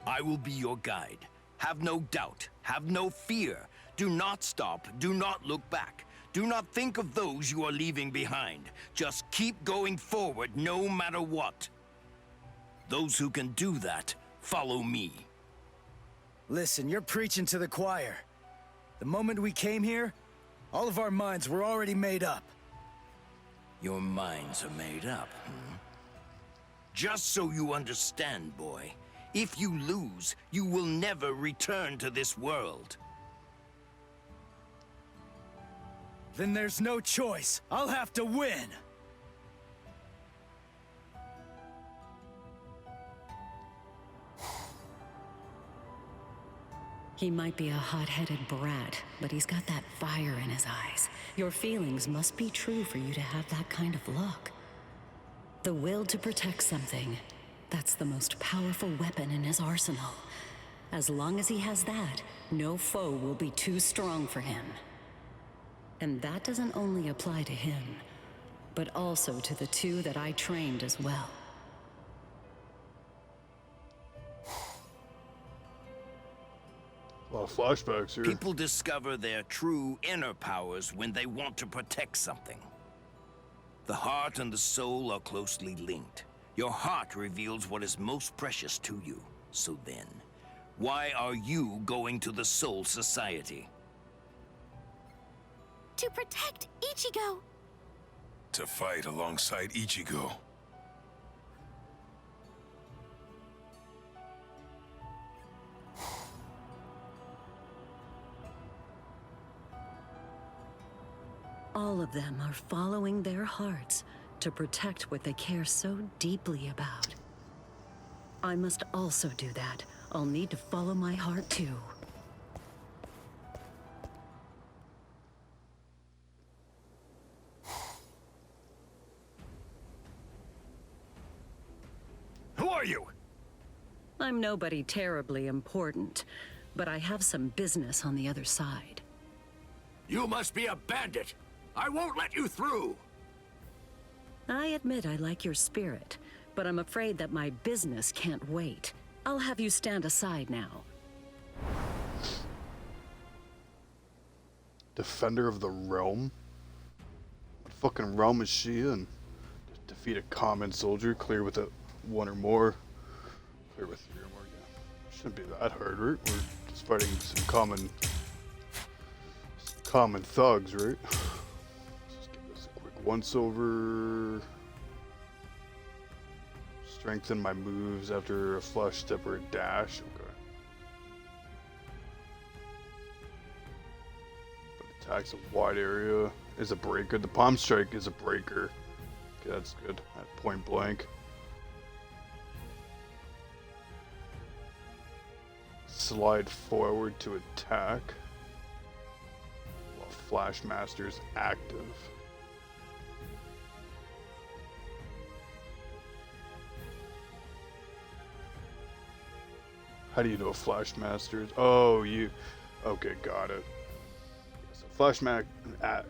I will be your guide. Have no doubt. Have no fear. Do not stop. Do not look back. Do not think of those you are leaving behind. Just keep going forward no matter what. Those who can do that, follow me. Listen, you're preaching to the choir. The moment we came here, all of our minds were already made up. Your minds are made up, Just so you understand, boy. If you lose, you will never return to this world. Then there's no choice. I'll have to win. He might be a hot-headed brat, but he's got that fire in his eyes. Your feelings must be true for you to have that kind of look. The will to protect something, that's the most powerful weapon in his arsenal. As long as he has that, no foe will be too strong for him. And that doesn't only apply to him, but also to the two that I trained as well. A lot of flashbacks here. People discover their true inner powers when they want to protect something. The heart and the soul are closely linked. Your heart reveals what is most precious to you. So then, why are you going to the Soul Society? To protect Ichigo. To fight alongside Ichigo. All of them are following their hearts to protect what they care so deeply about. I must also do that. I'll need to follow my heart too. Who are you? I'm nobody terribly important, but I have some business on the other side. You must be a bandit. I won't let you through. I admit I like your spirit, but I'm afraid that my business can't wait. I'll have you stand aside now. Defender of the Realm? What fucking realm is she in? Defeat a common soldier, clear with one or more. Clear with 3 or more, yeah. Shouldn't be that hard, right? We're just fighting some common thugs, right? Let's just give this a quick once over. Strengthen my moves after a flush step or a dash. Okay. But attacks a wide area is a breaker. The palm strike is a breaker. Okay, that's good. At point blank. Slide forward to attack. While Flash Master's active. How do you know Flash Masters? Oh, you. Okay, got it. So Flash Mac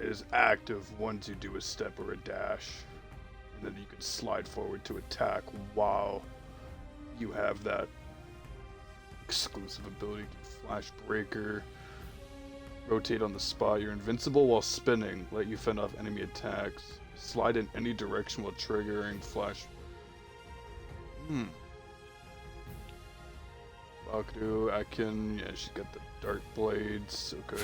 is active once you do a step or a dash. And then you can slide forward to attack while you have that exclusive ability. Flash Breaker. Rotate on the spot. You're invincible while spinning. Let you fend off enemy attacks. Slide in any direction while triggering Flash. Bakudo, Akin, yeah, she's got the dark blades. Okay.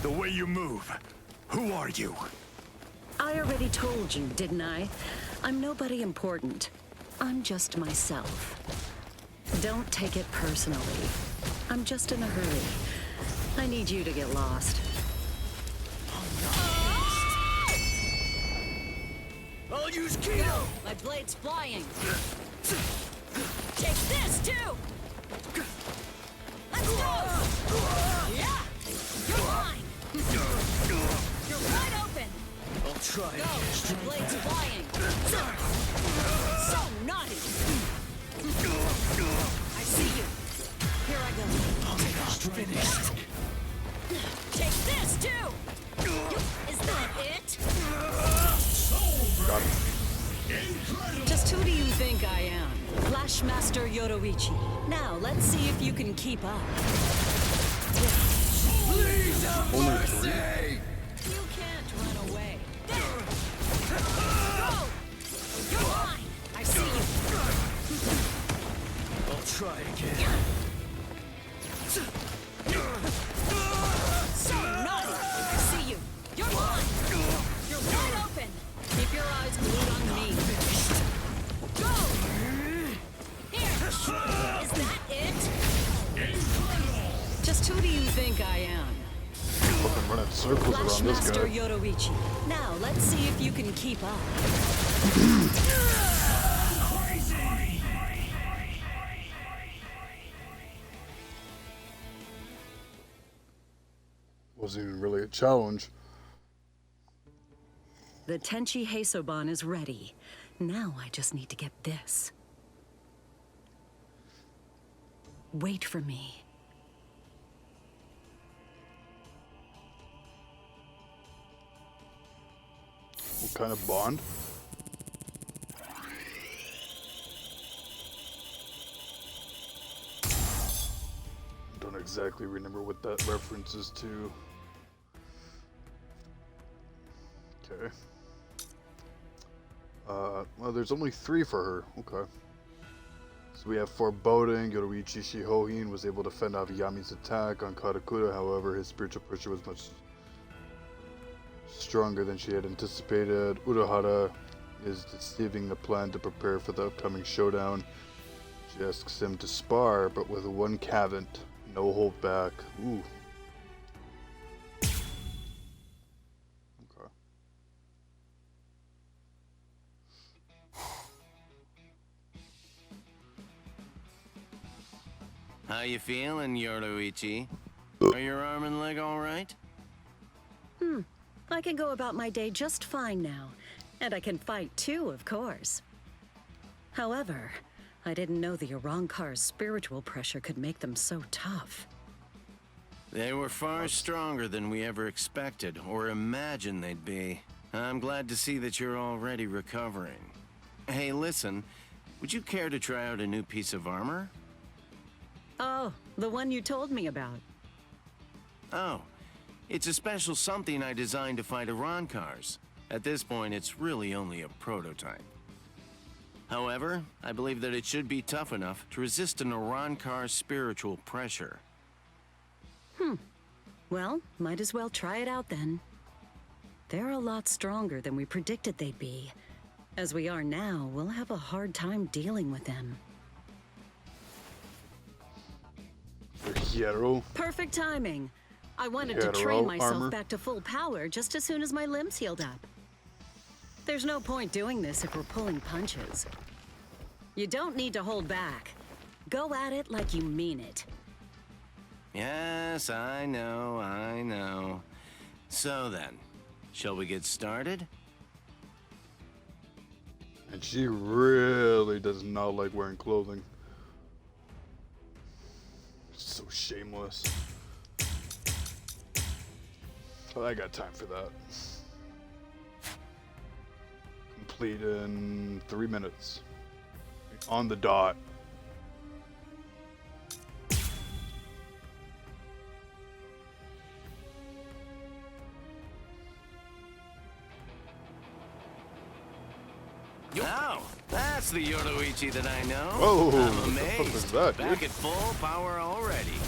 The way you move. Who are you? I already told you, didn't I? I'm nobody important. I'm just myself. Don't take it personally. I'm just in a hurry. I need you to get lost. I'll use Kino! My blade's flying. Take this, too! Let's go! Yeah! You're mine! You're wide open! I'll try. Go! My blade's flying! So naughty! I see you! Here I go. Finished. Take this, too! Is that it? Just who do you think I am? Flashmaster Yoruichi. Now, let's see if you can keep up. Please have mercy! You can't run away. There! Go! You're mine! I see you! I'll try again. So naughty! I see you! You're mine! You're wide open! Keep your eyes glued on me. Go! Here! Is that it? Just who do you think I am? Fucking running circles around this Flashmaster guy. Yoruichi. Now, let's see if you can keep up. Wasn't even really a challenge. The Tenchi Heisoban is ready. Now I just need to get this. Wait for me. What kind of bond? Don't exactly remember what that references to. Okay. Well, there's only 3 for her. Okay. So we have Foreboding. Yoruichi Shihohin was able to fend off Yami's attack on Karakura. However, his spiritual pressure was much stronger than she had anticipated. Urahara is deceiving the plan to prepare for the upcoming showdown. She asks him to spar, but with one caveat: no hold back. Ooh. Okay. How you feeling, Yoruichi? Are your arm and leg all right? I can go about my day just fine now. And I can fight too, of course. However, I didn't know the Arrancar's spiritual pressure could make them so tough. They were far stronger than we ever expected or imagined they'd be. I'm glad to see that you're already recovering. Hey, listen, would you care to try out a new piece of armor? Oh, the one you told me about. Oh, it's a special something I designed to fight Arrancars. At this point, it's really only a prototype. However, I believe that it should be tough enough to resist an Arrancar's spiritual pressure. Well, might as well try it out then. They're a lot stronger than we predicted they'd be. As we are now, we'll have a hard time dealing with them. Hero. Perfect timing. I wanted to Hero train myself armor. back to full power just as soon as my limbs healed up. There's no point doing this if we're pulling punches. You don't need to hold back. Go at it like you mean it. Yes, I know, I know. So then, shall we get started? And she really does not like wearing clothing. So shameless. But I got time for that. Complete in 3 minutes. On the dot. Oh, that's the Yoruichi that I know. Whoa, I'm what the fuck amazed. was that, Back dude? at full power already.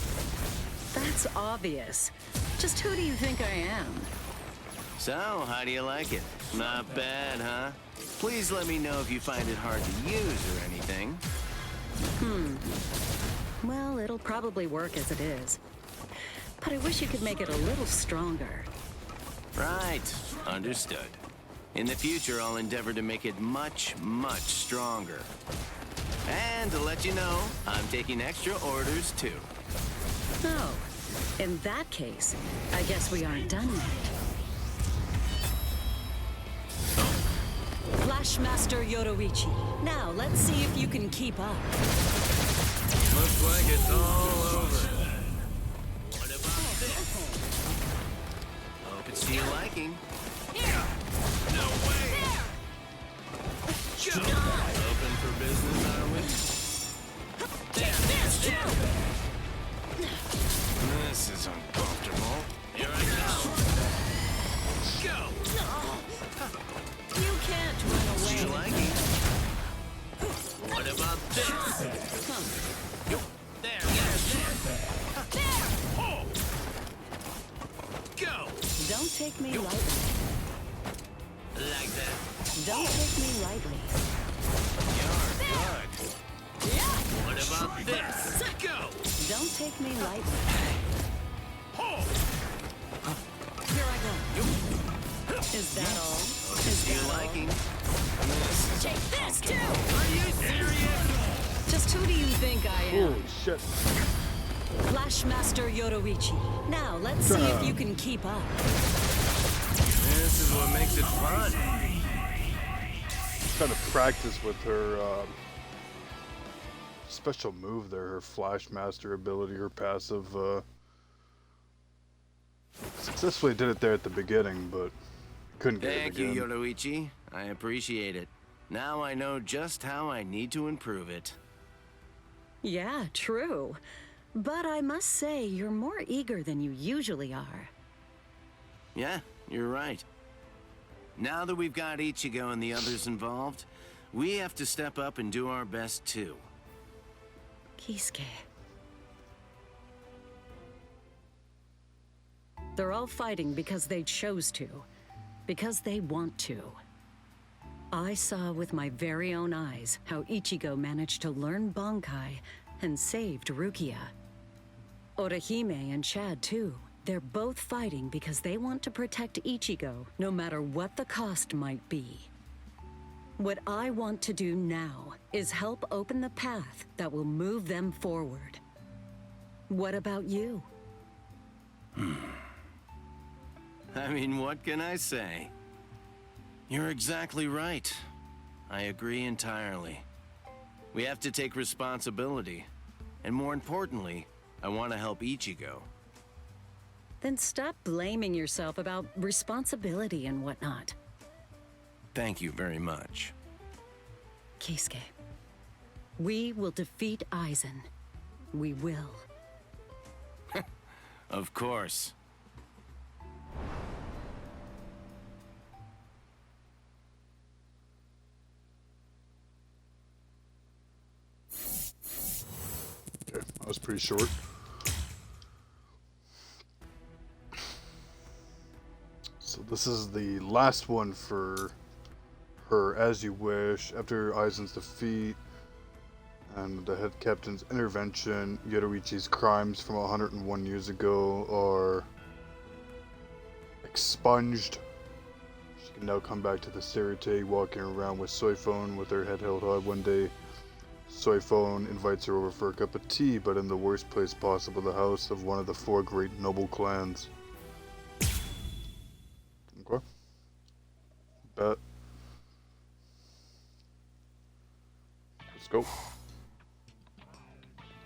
That's obvious. Just who do you think I am? So, how do you like it? Not bad, huh? Please let me know if you find it hard to use or anything. Well, it'll probably work as it is. But I wish you could make it a little stronger. Right. Understood. In the future, I'll endeavor to make it much, much stronger. And to let you know, I'm taking extra orders too. Oh, in that case, I guess we aren't done yet. Flashmaster Yoruichi. Now, let's see if you can keep up. Looks like it's all over. What about this? Hope it's to your liking. No way! Open for business, are we? This is uncomfortable. Here I go. You can't run To your away. liking. What about this? There. Oh. Go. Don't take me lightly. Like that. Don't take me lightly. You're good. What about this? Go. Don't take me lightly. Oh. Here I go. Is that all? Is To your that all? liking. This is Take this too! Are you serious? Just who do you think I am? Holy shit. Flashmaster Yoruichi. Now, let's see if you can keep up. This is what makes it fun. Trying to practice with her special move there, her Flashmaster ability, her passive. Successfully did it there at the beginning, but couldn't get Thank it you, again. Yoruichi. I appreciate it. Now I know just how I need to improve it. Yeah, true. But I must say, you're more eager than you usually are. Yeah, you're right. Now that we've got Ichigo and the others involved, we have to step up and do our best too. Kisuke. They're all fighting because they chose to. Because they want to. I saw with my very own eyes how Ichigo managed to learn Bankai and saved Rukia. Orihime and Chad too. They're both fighting because they want to protect Ichigo, no matter what the cost might be. What I want to do now is help open the path that will move them forward. What about you? I mean, what can I say? You're exactly right. I agree entirely. We have to take responsibility. And more importantly, I want to help Ichigo. Then stop blaming yourself about responsibility and whatnot. Thank you very much. Kisuke, we will defeat Aizen. We will. Of course. Okay, that was pretty short. So this is the last one for her, As You Wish. After Aizen's defeat and the head captain's intervention, Yoruichi's crimes from 101 years ago are expunged. She We now come back to the Serite walking around with Soiphone with her head held high one day. Soiphone invites her over for a cup of tea, but in the worst place possible, the house of one of the 4 great noble clans. Okay. Bet. Let's go.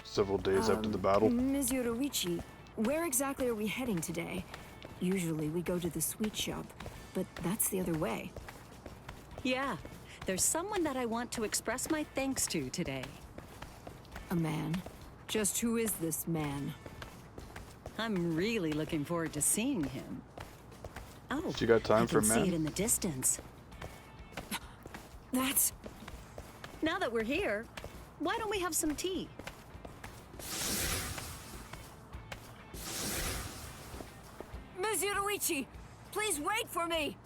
Several days after the battle. Ms. Yoruichi, where exactly are we heading today? Usually we go to the sweet shop, but that's the other way. Yeah, there's someone that I want to express my thanks to today. A man? Just who is this man? I'm really looking forward to seeing him. Oh, She got time I for can a man? see it in the distance. That's... Now that we're here, why don't we have some tea? Ms. Yoruichi, please wait for me!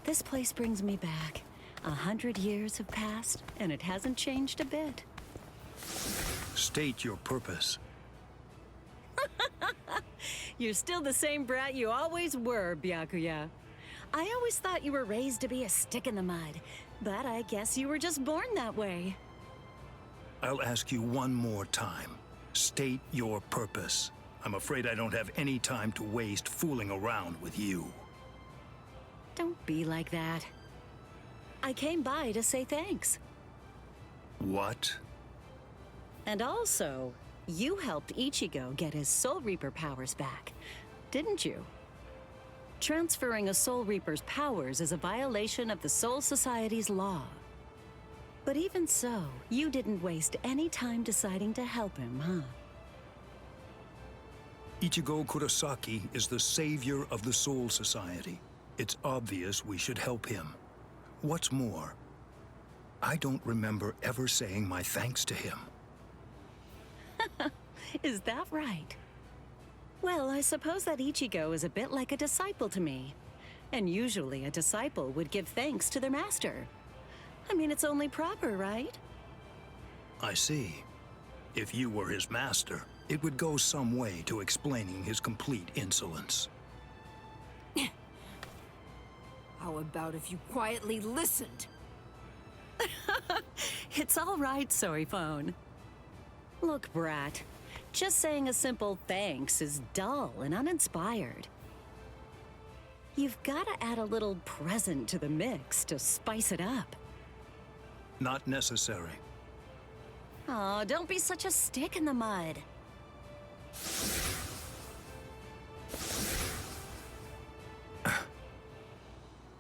This place brings me back. 100 years have passed, and it hasn't changed a bit. State your purpose. You're still the same brat you always were, Byakuya. I always thought you were raised to be a stick in the mud, but I guess you were just born that way. I'll ask you one more time. State your purpose. I'm afraid I don't have any time to waste fooling around with you. Don't be like that. I came by to say thanks. What? And also, you helped Ichigo get his Soul Reaper powers back, didn't you? Transferring a Soul Reaper's powers is a violation of the Soul Society's law. But even so, you didn't waste any time deciding to help him, huh? Ichigo Kurosaki is the savior of the Soul Society. It's obvious we should help him. What's more, I don't remember ever saying my thanks to him. Is that right? Well, I suppose that Ichigo is a bit like a disciple to me. And usually a disciple would give thanks to their master. I mean, it's only proper, right? I see. If you were his master, it would go some way to explaining his complete insolence. How about if you quietly listened? It's all right, Soiphone. Look, brat. Just saying a simple thanks is dull and uninspired. You've got to add a little present to the mix to spice it up. Not necessary. Oh, don't be such a stick in the mud.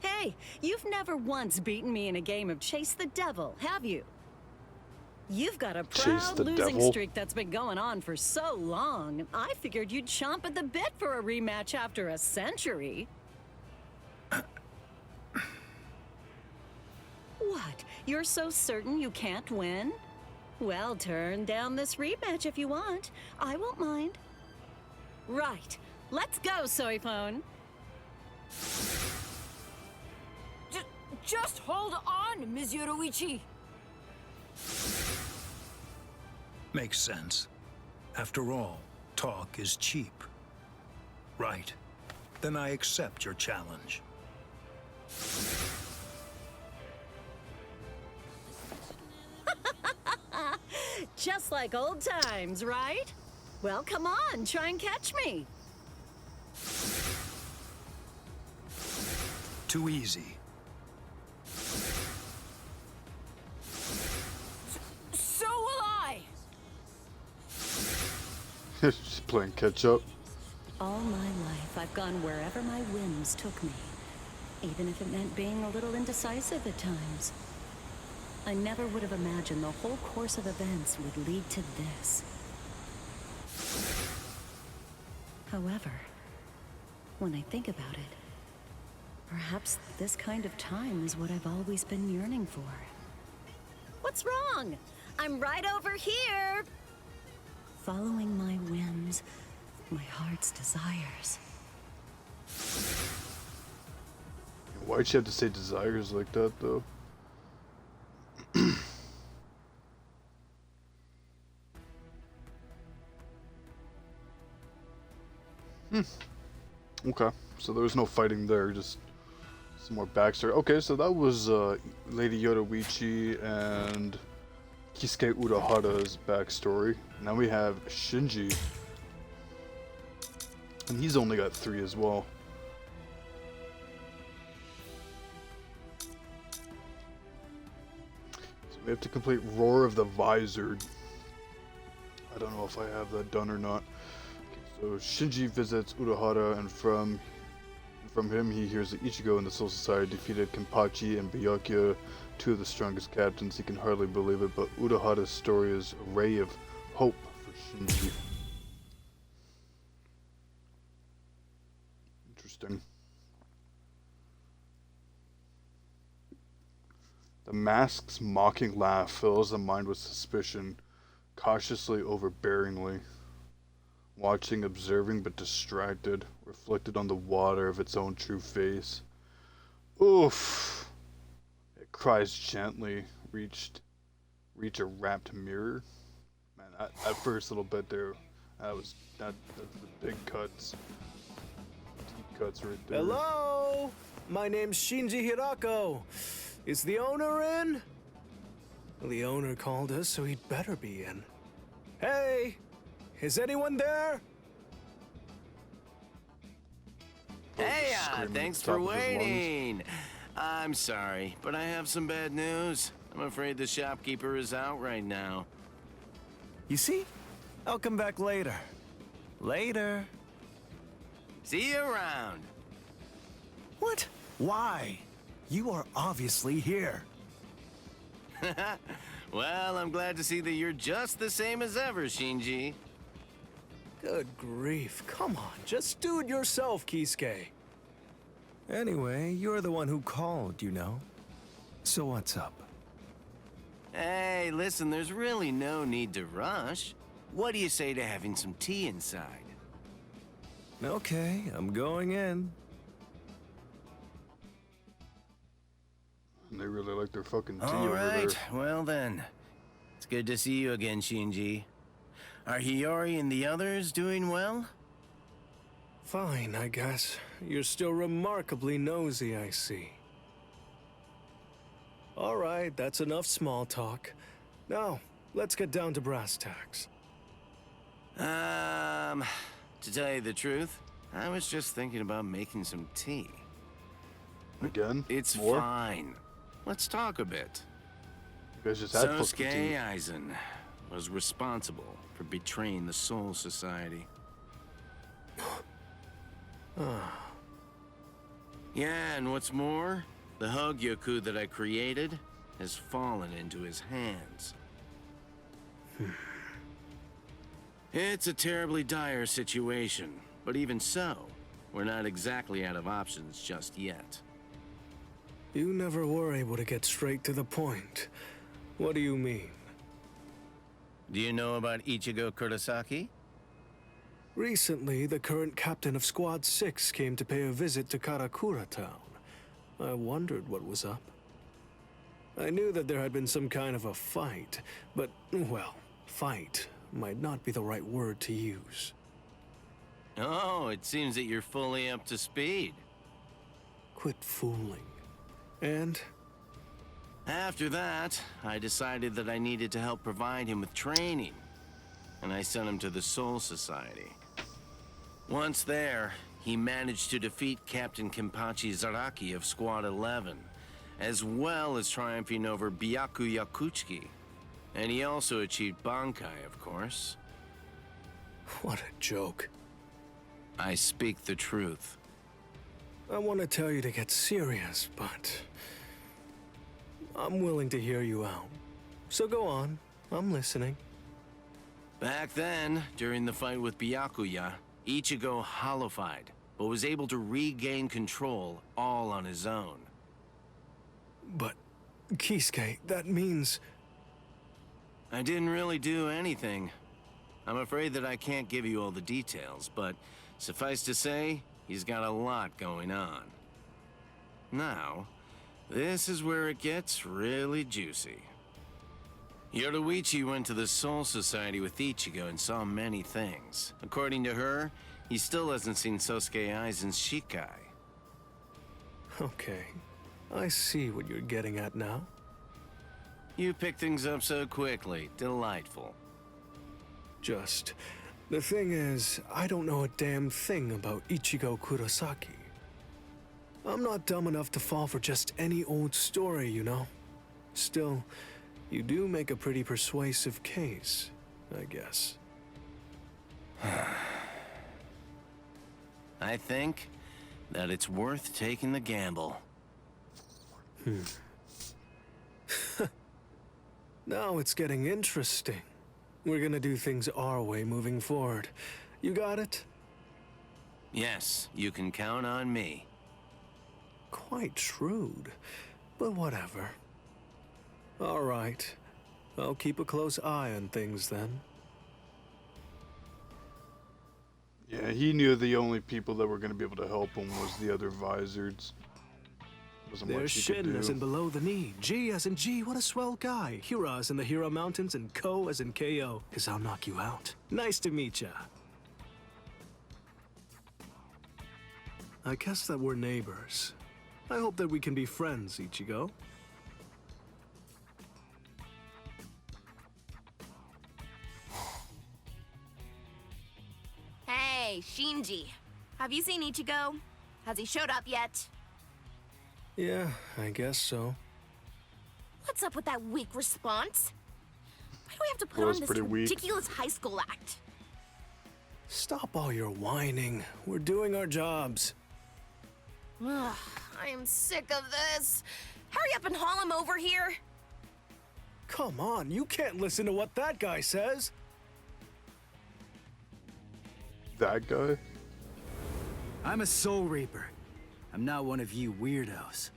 Hey, you've never once beaten me in a game of Chase the Devil, have you? You've got a Chase proud the losing Devil? streak that's been going on for so long. I figured you'd chomp at the bit for a rematch after a century. What? You're so certain you can't win? Well, turn down this rematch if you want. I won't mind. Right. Let's go, Soiphone. Just hold on, Ms. Yoruichi! Makes sense. After all, talk is cheap. Right. Then I accept your challenge. Just like old times, right? Well, come on, try and catch me. Too easy. So will I! She's playing catch up. All my life, I've gone wherever my whims took me, even if it meant being a little indecisive at times. I never would have imagined the whole course of events would lead to this. However, when I think about it, perhaps this kind of time is what I've always been yearning for. What's wrong? I'm right over here! Following my whims, my heart's desires. Why'd she have to say desires like that, though? Okay, so there was no fighting there, just some more backstory. Okay, so that was Lady Yoruichi and Kisuke Urahara's backstory. Now we have Shinji, and he's only got 3 as well. So we have to complete Roar of the Visored. I don't know if I have that done or not. So Shinji visits Urahara, and from him he hears that Ichigo and the Soul Society defeated Kenpachi and Byakuya, 2 of the strongest captains. He can hardly believe it, but Urahara's story is a ray of hope for Shinji. Interesting. The mask's mocking laugh fills the mind with suspicion, cautiously, overbearingly. Watching, observing, but distracted, reflected on the water of its own true face. Oof! It cries gently, reach a wrapped mirror. Man, that first little bit there, that's the big cuts. Deep cuts right there. Hello? My name's Shinji Hirako. Is the owner in? Well, the owner called us, so he'd better be in. Hey! Is anyone there? Hey, thanks for waiting. I'm sorry, but I have some bad news. I'm afraid the shopkeeper is out right now. You see? I'll come back later. Later. See you around. What? Why? You are obviously here. Well, I'm glad to see that you're just the same as ever, Shinji. Good grief. Come on, just do it yourself, Kisuke. Anyway, you're the one who called, you know. So what's up? Hey, listen, there's really no need to rush. What do you say to having some tea inside? Okay, I'm going in. They really like their fucking tea All over right, there. well then. It's good to see you again, Shinji. Are Hiyori and the others doing well? Fine, I guess. You're still remarkably nosy, I see. All right, that's enough small talk. Now, let's get down to brass tacks. To tell you the truth, I was just thinking about making some tea. Again? It's More? fine. Let's talk a bit. You guys just had fucking tea. Sosuke Aizen was responsible for betraying the Soul Society. Yeah, and what's more, the Hogyoku that I created has fallen into his hands. It's a terribly dire situation, but even so, we're not exactly out of options just yet. You never were able to get straight to the point. What do you mean? Do you know about Ichigo Kurosaki? Recently, the current captain of Squad 6 came to pay a visit to Karakura Town. I wondered what was up. I knew that there had been some kind of a fight, but, well, fight might not be the right word to use. Oh, it seems that you're fully up to speed. Quit fooling. And? After that, I decided that I needed to help provide him with training, and I sent him to the Soul Society. Once there, he managed to defeat Captain Kenpachi Zaraki of Squad 11, as well as triumphing over Byakuya Kuchiki. And he also achieved Bankai, of course. What a joke. I speak the truth. I want to tell you to get serious, but I'm willing to hear you out. So go on, I'm listening. Back then, during the fight with Byakuya, Ichigo hollowified, but was able to regain control all on his own. But, Kisuke, that means... I didn't really do anything. I'm afraid that I can't give you all the details, but suffice to say, he's got a lot going on. Now, this is where it gets really juicy. Yoruichi went to the Soul Society with Ichigo and saw many things. According to her, He still hasn't seen Sosuke Aizen's Shikai. Okay. I see what you're getting at now. You pick things up so quickly. Delightful. The thing is, I don't know a damn thing about Ichigo Kurosaki. I'm not dumb enough to fall for just any old story, you know? Still, you do make a pretty persuasive case, I guess. I think that it's worth taking the gamble. Now it's getting interesting. We're gonna do things our way moving forward. You got it? Yes, you can count on me. Quite shrewd, but whatever. All right. I'll keep a close eye on things then. Yeah, he knew the only people that were going to be able to help him was the other Vizards. Wasn't There's much he could Shin as do. in below the knee, G as in G, what a swell guy. Hira as in the Hira Mountains, and Ko as in KO, 'cause I'll knock you out. Nice to meet ya. I guess that we're neighbors. I hope that we can be friends, Ichigo. Hey, Shinji. Have you seen Ichigo? Has he showed up yet? Yeah, I guess so. What's up with that weak response? Why do we have to put Well, on it's this pretty weak. ridiculous high school act? Stop all your whining. We're doing our jobs. Ugh, I am sick of this. Hurry up and haul him over here. Come on, you can't listen to what that guy says. That guy? I'm a Soul Reaper. I'm not one of you weirdos.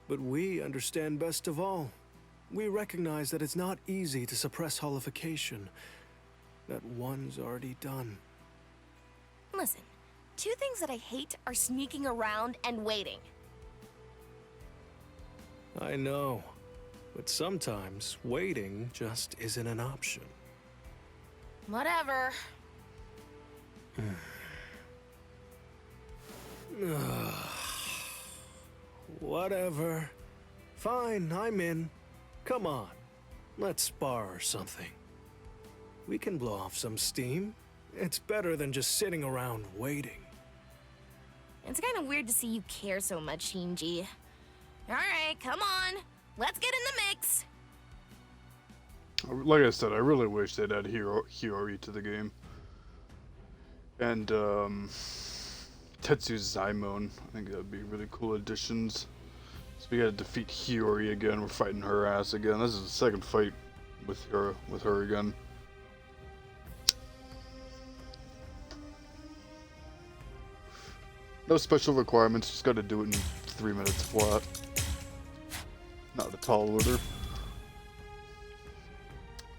But we understand best of all. We recognize that it's not easy to suppress holification. That one's already done. Listen, two things that I hate are sneaking around and waiting. I know. But sometimes waiting just isn't an option. Whatever. Whatever. Fine, I'm in. Come on. Let's spar or something. We can blow off some steam. It's better than just sitting around waiting. It's kind of weird to see you care so much, Shinji. Alright, come on. Let's get in the mix. Like I said, I really wish they'd add Hiyori to the game. And, Tetsu Zaimon. I think that'd be really cool additions. So we gotta defeat Hiyori again. We're fighting her ass again. This is the second fight with her again. No special requirements, just gotta do it in 3 minutes flat. Not a tall order.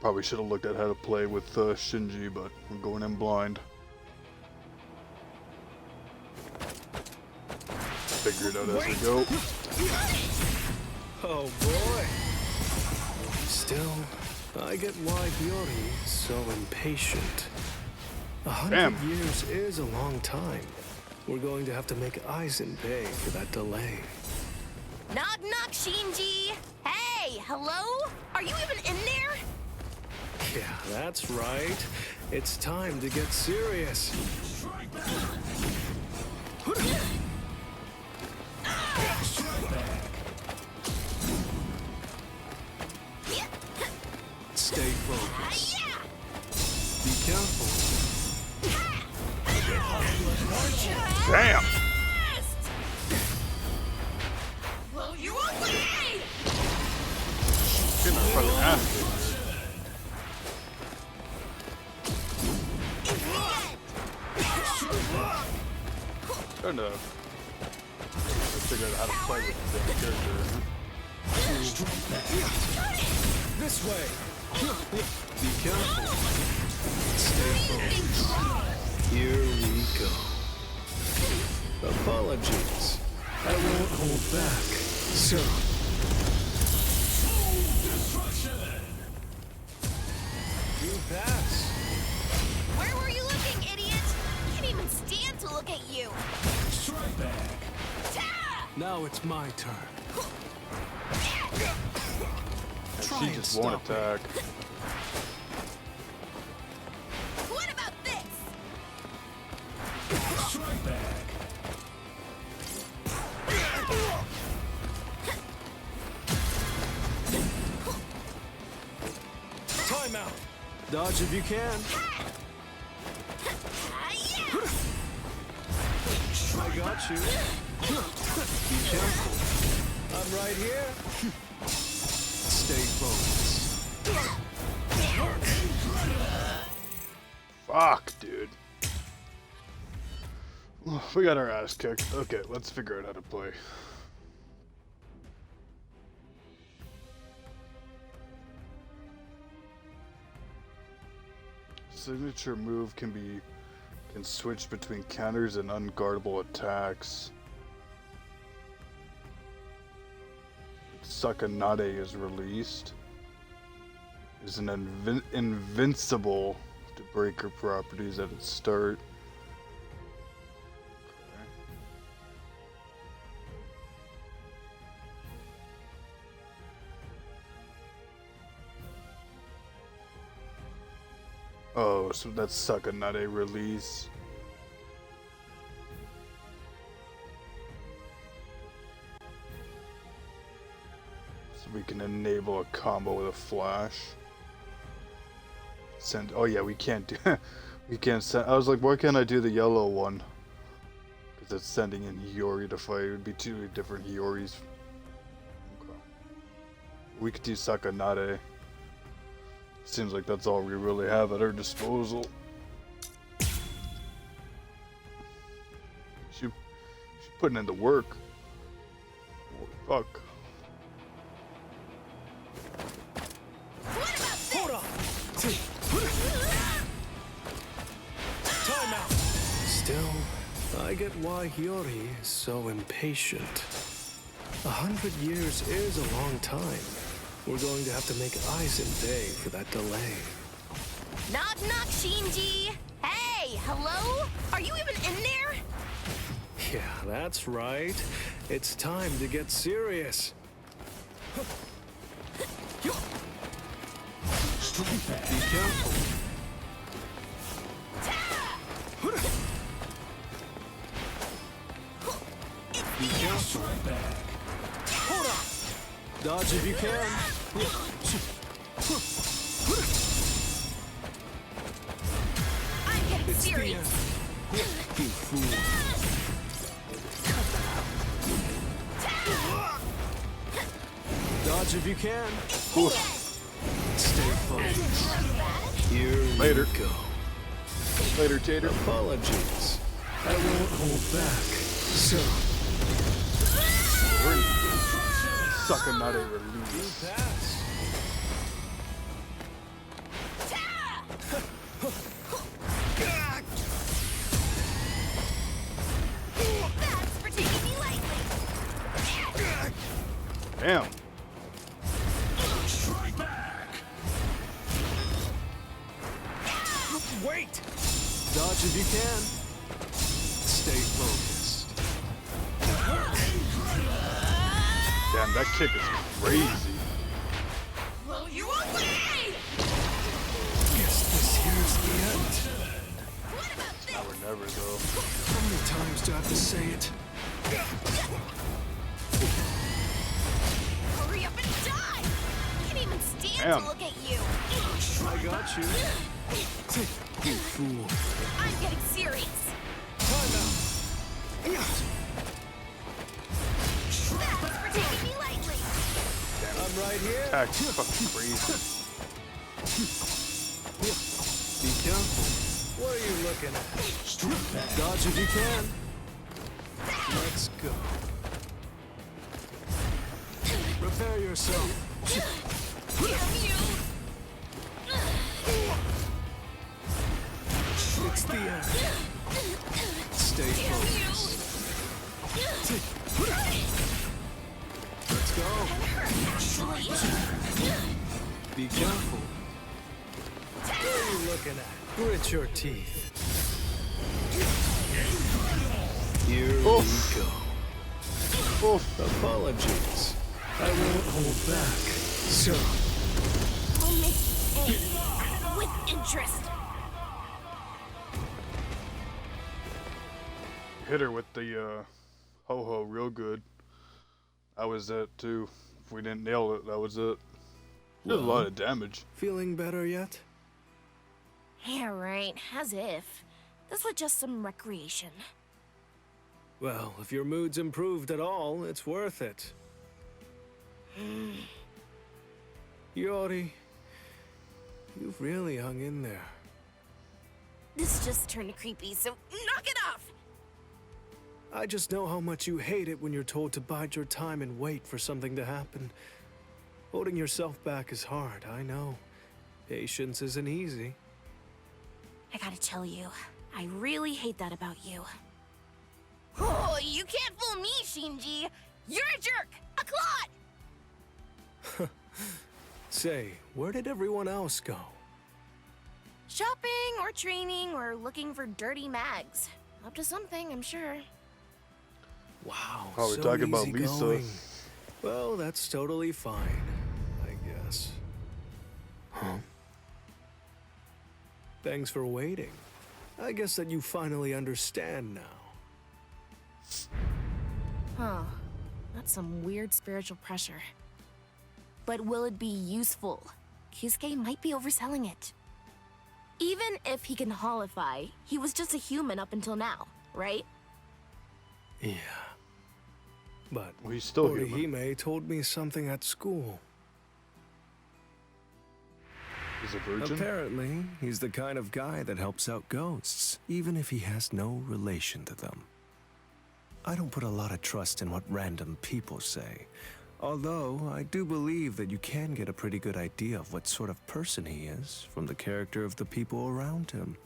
Probably should have looked at how to play with Shinji, but we're going in blind. Figure it out as we go. Oh boy. Still, I get why Hiyori is so impatient. 100 years is a long time. We're going to have to make Aizen pay for that delay. Knock knock, Shinji. Hey, hello? Are you even in there? Yeah, that's right. It's time to get serious. Stay focused. Be careful. Damn! Blow you away! Getting our fucking ass kicked. Trying to figure out how to play with the damn character. This way. Be careful. Stay focused. Here we go. Apologies. I won't hold back. So. You pass. look at you! Strike back. Now it's my turn. Try She and just won't stop me. attack. What about this? Strike back. Time out. Dodge if you can. I got you. Be careful. I'm right here. Stay focused. Fuck, dude. We got our ass kicked. Okay, let's figure out how to play. Signature move can switch between counters and unguardable attacks. Sakanade is released. Is an invincible to breaker properties at its start. Okay. Oh, so that's Sakanade release. So we can enable a combo with a flash. Send. Oh yeah, we can't do. We can't send. I was like, why can't I do the yellow one? Because it's sending in Hiyori to fight. It would be two different Hiyoris. Okay. We could do Sakanade. Seems like that's all we really have at our disposal. She's putting in the work. Holy fuck. Hold on. Time out. Still, I get why Hiyori is so impatient. 100 years is a long time. We're going to have to make eyes and day for that delay. Knock knock, Shinji! Hey, hello? Are you even in there? Yeah, that's right. It's time to get serious. Be careful. Be careful. Hold on. Dodge if you can. I'm getting It's the serious. end. You fool. Dodge if you can. Stay focused. Here Later. we go. Later, Tater. Apologies. I won't hold back. So, We're in Sakanade you release. pass. That's for taking me lightly. Damn. Wait! Dodge if you can. Stay focused. Damn, that kick is crazy. Blow you away! Guess this here's the end. What about this? Now or never, though. How many times do I have to say it? Hurry up and die! I can't even stand Damn. to look at you. I got you. You fool. I'm getting serious. Time out. That's for taking me lightly. I'm right here. Attack's fucking crazy. Be careful. What are you looking at? Dodge if you can. Let's go. Prepare yourself. Damn you! It's the end. Stay focused. Let's go. Be careful. What are you looking at? Grit your teeth. Here Oof. we go. Apologies. I won't hold back. So, I'll make A with interest. Hit her with the ho-ho real good. That was it too. If we didn't nail it, that was it. Did a lot of damage. feeling better yet? Yeah, right. As if. This was just some recreation. Well, if your mood's improved at all, it's worth it. Yori, you've really hung in there. This just turned creepy, so knock it off! I just know how much you hate it when you're told to bide your time and wait for something to happen. Holding yourself back is hard, I know. Patience isn't easy. I gotta tell you, I really hate that about you. Oh, you can't fool me, Shinji! You're a jerk! A clod! Say, where did everyone else go? Shopping, or training, or looking for dirty mags. Up to something, I'm sure. Wow, Oh, we're so talking about Lisa. easygoing. Well, that's totally fine, I guess. Huh? Thanks for waiting. I guess that you finally understand now. Huh. That's some weird spiritual pressure. But will it be useful? Kisuke might be overselling it. Even if he can holify, he was just a human up until now, right? Yeah. But Well, he's still human. Orihime told me something at school. He's a virgin. Apparently, he's the kind of guy that helps out ghosts, even if he has no relation to them. I don't put a lot of trust in what random people say, although I do believe that you can get a pretty good idea of what sort of person he is from the character of the people around him.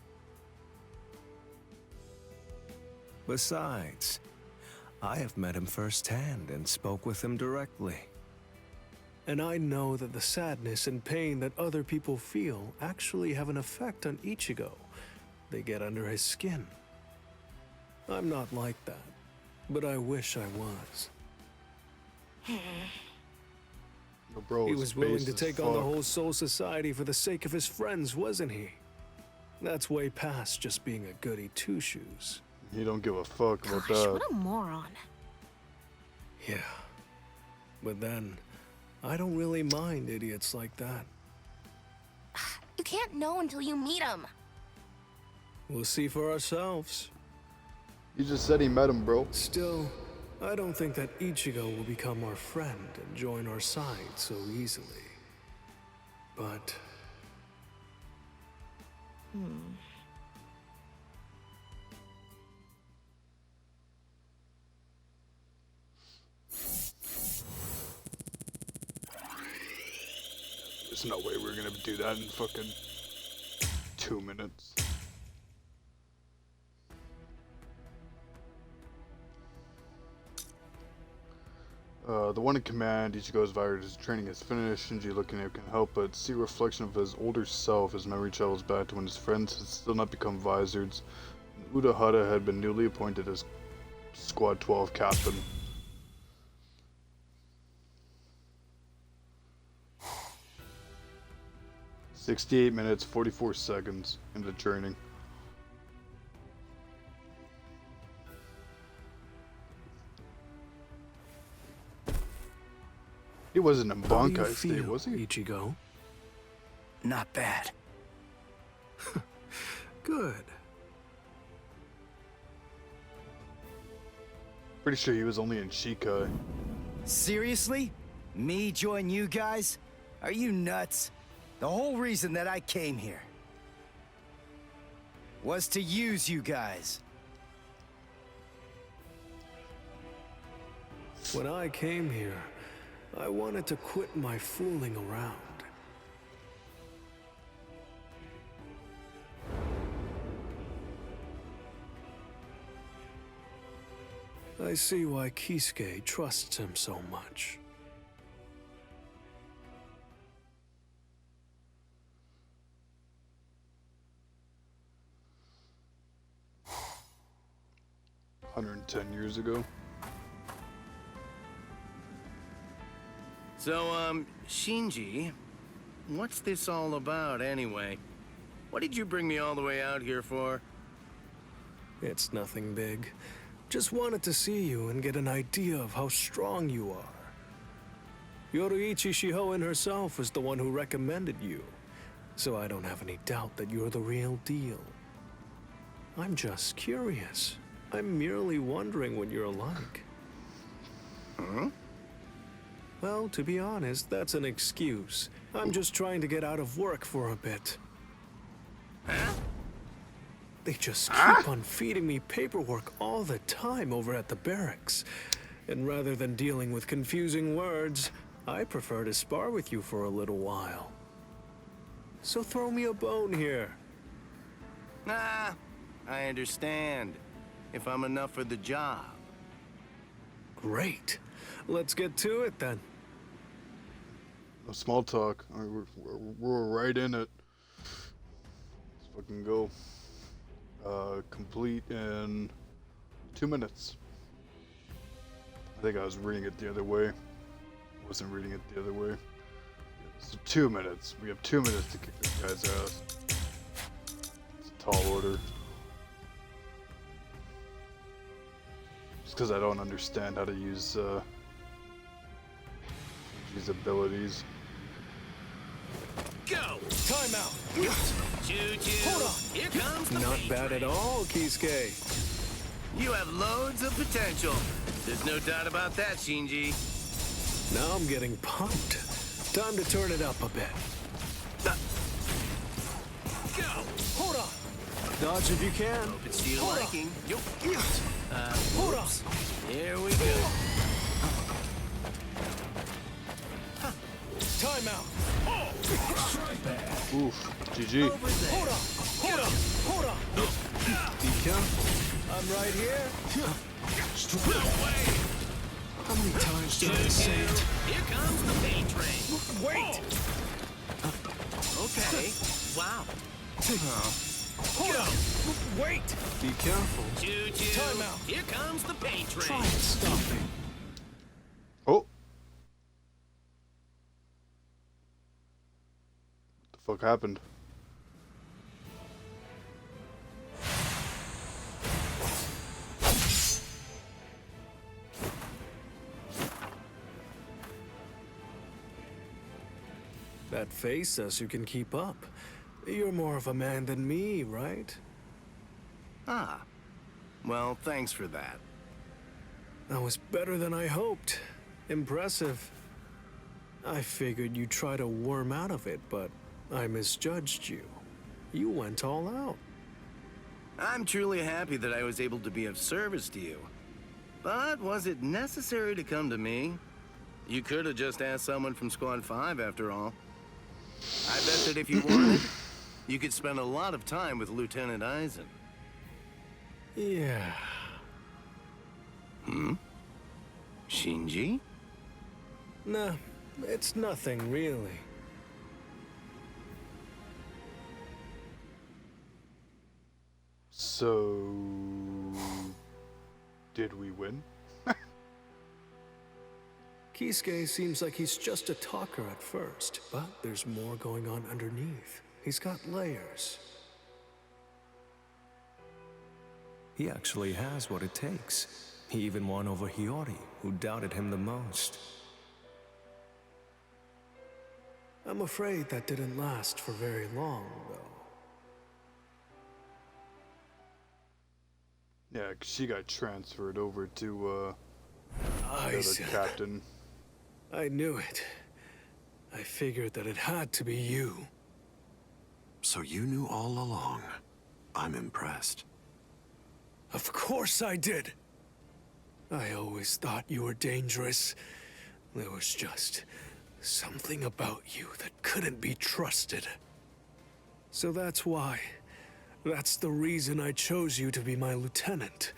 Besides, I have met him firsthand and spoke with him directly. And I know that the sadness and pain that other people feel actually have an effect on Ichigo. They get under his skin. I'm not like that, but I wish I was. Oh, bro, He his was willing face to is take on the fucked. whole Soul Society for the sake of his friends, wasn't he? That's way past just being a goody two-shoes. He don't give a fuck about Gosh, that. what a moron. Yeah. But then, I don't really mind idiots like that. You can't know until you meet him. We'll see for ourselves. You just said he met him, bro. Still, I don't think that Ichigo will become our friend and join our side so easily. But... There's no way we're gonna do that in fucking 2 minutes. The one in command, Ichigo's virus training is finished. Shinji looking at him can help but see a reflection of his older self. His memory travels back to when his friends had still not become Vizards. Urahara had been newly appointed as Squad 12 captain. "68 minutes, 44 seconds into training." He wasn't in How do you Bankai State, feel, was he? Ichigo? Not bad. Good. Pretty sure he was only in Shikai. Seriously? Me join you guys? Are you nuts? The whole reason that I came here was to use you guys. When I came here, I wanted to quit my fooling around. I see why Kisuke trusts him so much. 10 years ago. So, Shinji, what's this all about anyway? What did you bring me all the way out here for? It's nothing big. Just wanted to see you and get an idea of how strong you are. Yoruichi Shihoin herself was the one who recommended you, so I don't have any doubt that you're the real deal. I'm just curious. I'm merely wondering what you're like. Huh? Well, to be honest, that's an excuse. I'm just trying to get out of work for a bit. Huh? They just keep on feeding me paperwork all the time over at the barracks. And rather than dealing with confusing words, I prefer to spar with you for a little while. So throw me a bone here. Nah, I understand. If I'm enough for the job. Great. Let's get to it then. No small talk. I mean, we're right in it. Let's fucking go. Complete in 2 minutes. I think I was reading it the other way. Wasn't reading it the other way. So 2 minutes. We have 2 minutes to kick this guy's ass. It's a tall order. Just because I don't understand how to use these abilities. Go! Time out! Choo-choo! Hold on! Here comes the Not pain bad train. at all, Kisuke. You have loads of potential. There's no doubt about that, Shinji. Now I'm getting pumped. Time to turn it up a bit. Go! Hold on! Dodge if you can. Hope it's to your Hold on. liking. Yo. Hold on! Here we go. Time out! Oof. GG. Over there. Hold on! Hold on! Hold on! Be careful. I'm right here. No way! How many times did I say it? Here comes the pain train. Wait! Okay. Wow. Hold on! Wait! Be careful. Choo-choo. Time out. Here comes the pain train. Try and stop it. Oh. What the fuck happened? That face says you can keep up. You're more of a man than me, right? Ah. Well, thanks for that. That was better than I hoped. Impressive. I figured you'd try to worm out of it, but I misjudged you. You went all out. I'm truly happy that I was able to be of service to you. But was it necessary to come to me? You could have just asked someone from Squad 5 after all. I bet that if you wanted, you could spend a lot of time with Lieutenant Eisen. Yeah. Hmm? Shinji? Nah, it's nothing really. So, did we win? Kisuke seems like he's just a talker at first, but there's more going on underneath. He's got layers. He actually has what it takes. He even won over Hiyori, who doubted him the most. I'm afraid that didn't last for very long, though. Yeah, 'cause she got transferred over to the other Eisen. captain. I knew it. I figured that it had to be you. So you knew all along. I'm impressed. Of course I did! I always thought you were dangerous. There was just something about you that couldn't be trusted. So that's why. That's the reason I chose you to be my lieutenant.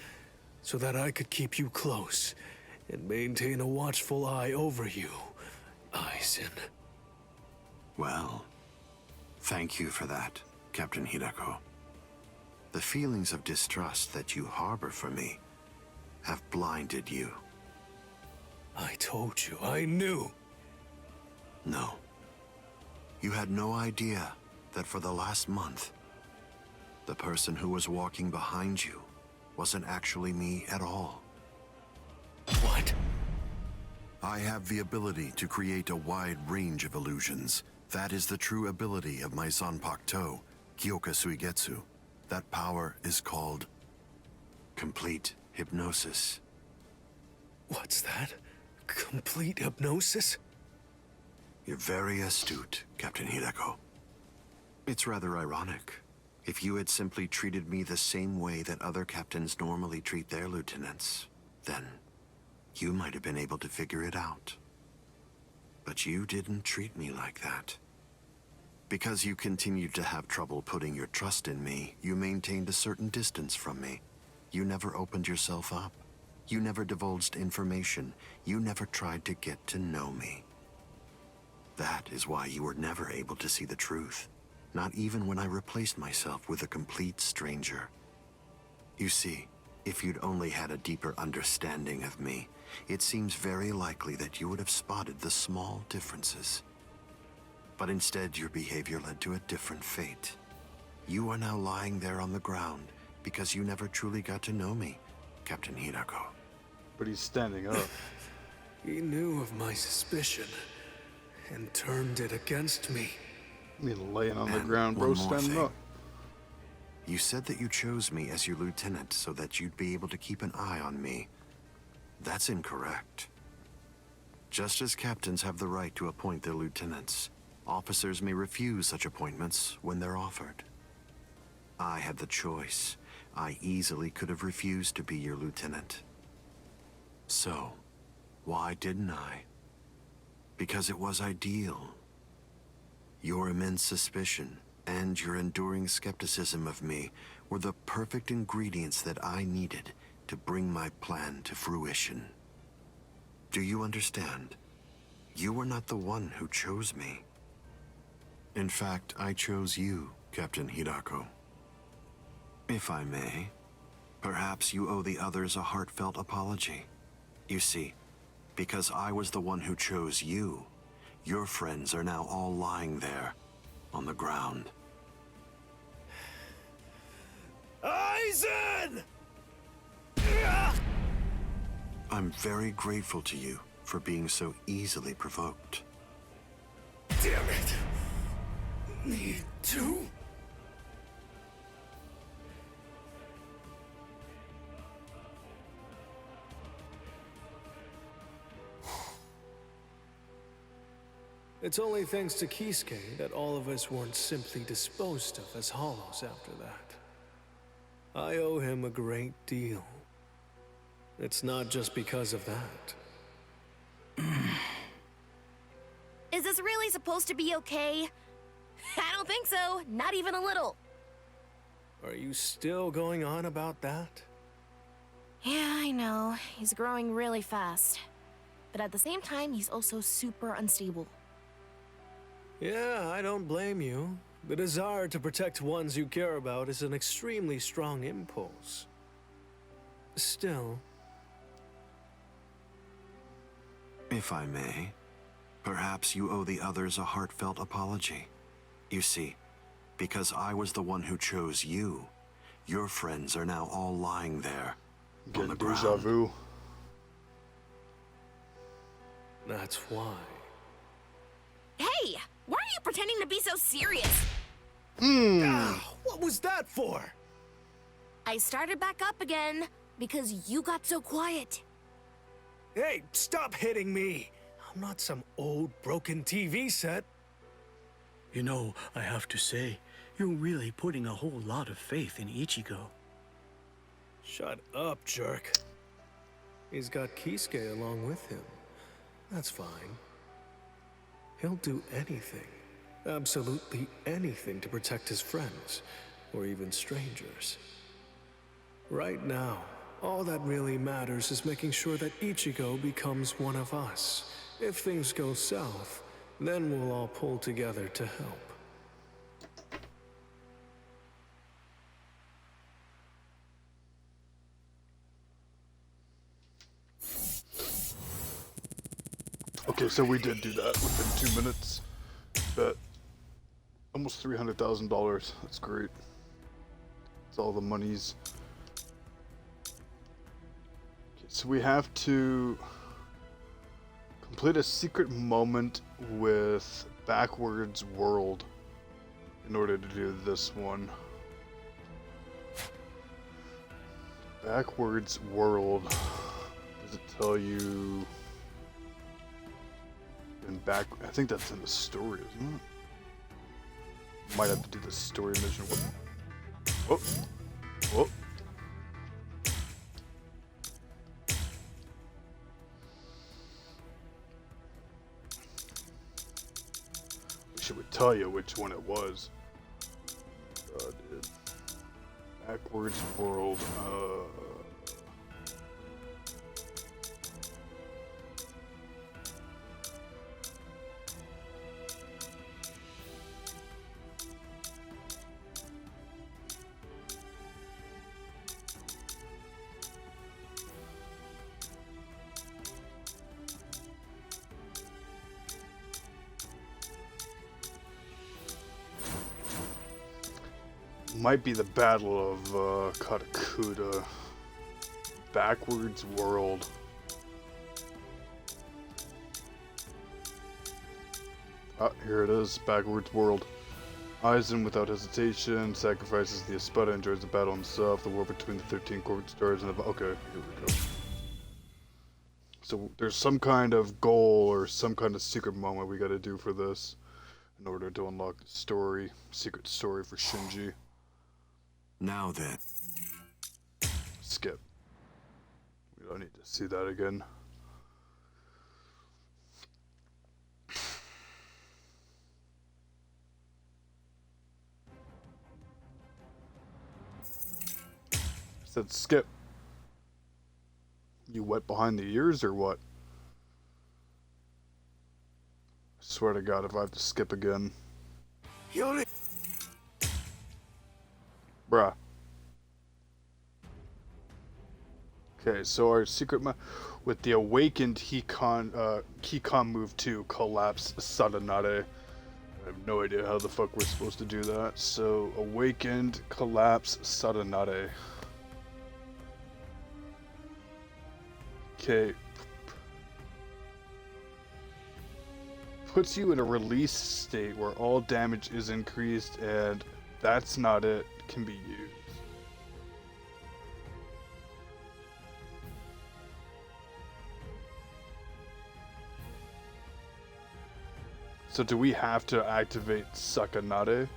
So that I could keep you close and maintain a watchful eye over you, Eisen. Well, thank you for that, Captain Hidako. The feelings of distrust that you harbor for me have blinded you. I told you, I knew. No. You had no idea that for the last month, the person who was walking behind you wasn't actually me at all. What? I have the ability to create a wide range of illusions. That is the true ability of my Zanpakuto, Kyoka Suigetsu. That power is called complete hypnosis. What's that? Complete hypnosis? You're very astute, Captain Hidako. It's rather ironic. If you had simply treated me the same way that other captains normally treat their lieutenants, then you might have been able to figure it out. But you didn't treat me like that. Because you continued to have trouble putting your trust in me, you maintained a certain distance from me. You never opened yourself up. You never divulged information. You never tried to get to know me. That is why you were never able to see the truth. Not even when I replaced myself with a complete stranger. You see, if you'd only had a deeper understanding of me, it seems very likely that you would have spotted the small differences. But instead, your behavior led to a different fate. You are now lying there on the ground because you never truly got to know me, Captain Hidako. But he's standing up. He knew of my suspicion and turned it against me. I mean, laying on the And ground, bro, one more standing thing. up. You said that you chose me as your lieutenant so that you'd be able to keep an eye on me. That's incorrect. Just as captains have the right to appoint their lieutenants, officers may refuse such appointments when they're offered. I had the choice. I easily could have refused to be your lieutenant. So, why didn't I? Because it was ideal. Your immense suspicion and your enduring skepticism of me were the perfect ingredients that I needed to bring my plan to fruition. Do you understand? You were not the one who chose me. In fact, I chose you, Captain Hidako. If I may, perhaps you owe the others a heartfelt apology. You see, because I was the one who chose you, your friends are now all lying there, on the ground. Aizen! I'm very grateful to you for being so easily provoked. Damn it! Me too? It's only thanks to Kisuke that all of us weren't simply disposed of as hollows after that. I owe him a great deal. It's not just because of that. Is this really supposed to be okay? I don't think so. Not even a little. Are you still going on about that? Yeah, I know. He's growing really fast. But at the same time, he's also super unstable. Yeah, I don't blame you. The desire to protect ones you care about is an extremely strong impulse. Still... If I may, perhaps you owe the others a heartfelt apology. You see, because I was the one who chose you, your friends are now all lying there, on the Getting deja ground. vu. That's why. Hey! Why are you pretending to be so serious? What was that for? I started back up again because you got so quiet. Hey, stop hitting me! I'm not some old broken TV set. You know, I have to say, you're really putting a whole lot of faith in Ichigo. Shut up, jerk. He's got Kisuke along with him. That's fine. He'll do anything, absolutely anything to protect his friends, or even strangers. Right now, all that really matters is making sure that Ichigo becomes one of us. If things go south, then we'll all pull together to help. Okay, so we did do that within 2 minutes. Bet. Almost $300,000. That's great. That's all the monies. Okay, so we have to complete a secret moment with Backwards World in order to do this one. Backwards World. Does it tell you in back? I think that's in the story, isn't it? Might have to do the story mission. Whoop. Whoop. Wish it would tell you which one it was. Backwards World. Might be the Battle of Katakuta. Backwards World. Ah, here it is. Backwards World. Aizen, without hesitation, sacrifices the Espada and joins the battle himself. The war between the 13 corporate stars and the... Okay, here we go. So there's some kind of goal or some kind of secret moment we gotta do for this in order to unlock the story. Secret story for Shinji. Now then. Skip. We don't need to see that again. Said skip. You wet behind the ears or what? I swear to God, if I have to skip again. Yuri. Bruh. Okay, so our secret with the awakened Kikon move 2, collapse Sadanade. I have no idea how the fuck we're supposed to do that. So awakened, collapse Sadanade. Okay. Puts you in a release state where all damage is increased and that's not it. Can be used. So do we have to activate Sakanade?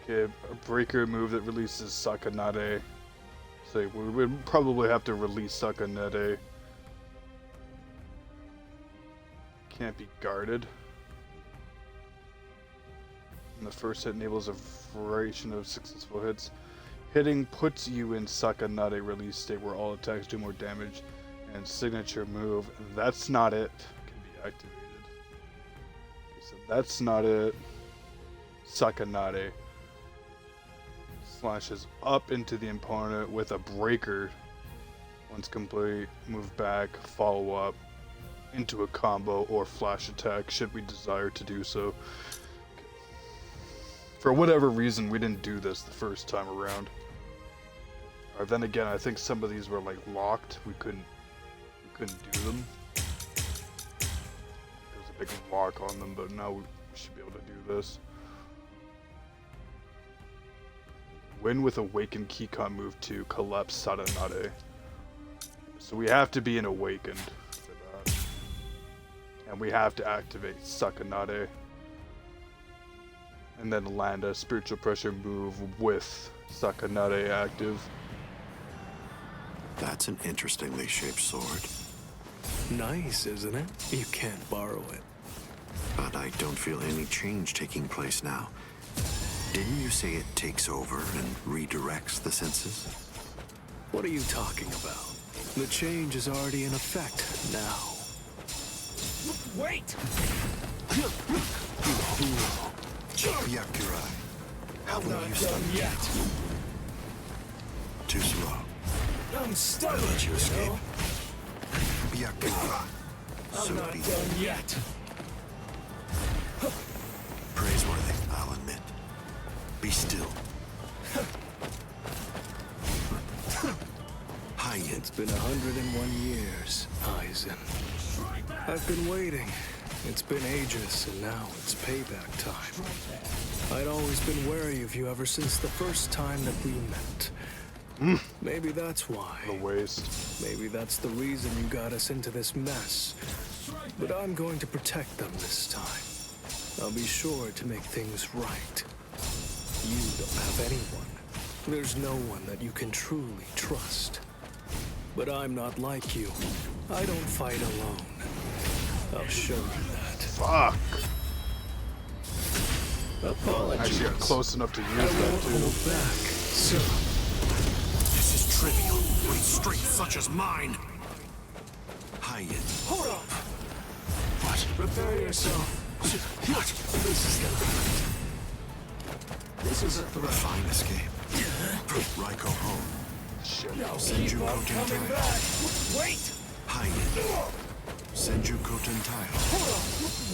Okay, a breaker move that releases Sakanade. So we would probably have to release Sakanade. Can't be guarded. And the first hit enables a variation of successful hits. Hitting puts you in Sakanade release state where all attacks do more damage. And signature move, that's not it, can be activated. Okay, so that's not it. Sakanade slashes up into the opponent with a breaker. Once complete, move back, follow up into a combo or flash attack should we desire to do so. Okay. For whatever reason, we didn't do this the first time around. Or then again, I think some of these were like locked. We couldn't do them. There was a big lock on them, but now we should be able to do this. Win with Awakened Kikon move 2, collapse Sadanade. So we have to be an Awakened for that. And we have to activate Sakanade. And then land a Spiritual Pressure move with Sakanade active. That's an interestingly shaped sword. Nice, isn't it? You can't borrow it. But I don't feel any change taking place now. Didn't you say it takes over and redirects the senses? What are you talking about? The change is already in effect now. Wait! Yakurai. How will you stop me yet? Too slow. I'm stuck. I let you escape. Byakuya. So I'm not be done yet. praiseworthy, I'll admit. Be still. It's been 101 years, Aizen. I've been waiting. It's been ages, and now it's payback time. I'd always been wary of you ever since the first time that we met. Maybe that's why. The waste. Maybe that's the reason you got us into this mess. But I'm going to protect them this time. I'll be sure to make things right. You don't have anyone. There's no one that you can truly trust. But I'm not like you. I don't fight alone. I'll show you that. Fuck. Apologies. Actually got close enough to use that too. Hold back, sir. This is trivial with strength such as mine. Hyatt. Hold up. What? Prepare yourself. What? This is a threat. Fine escape. Raiko home. Senju Kotentai. Wait! Hyatt. Senju Kotentai.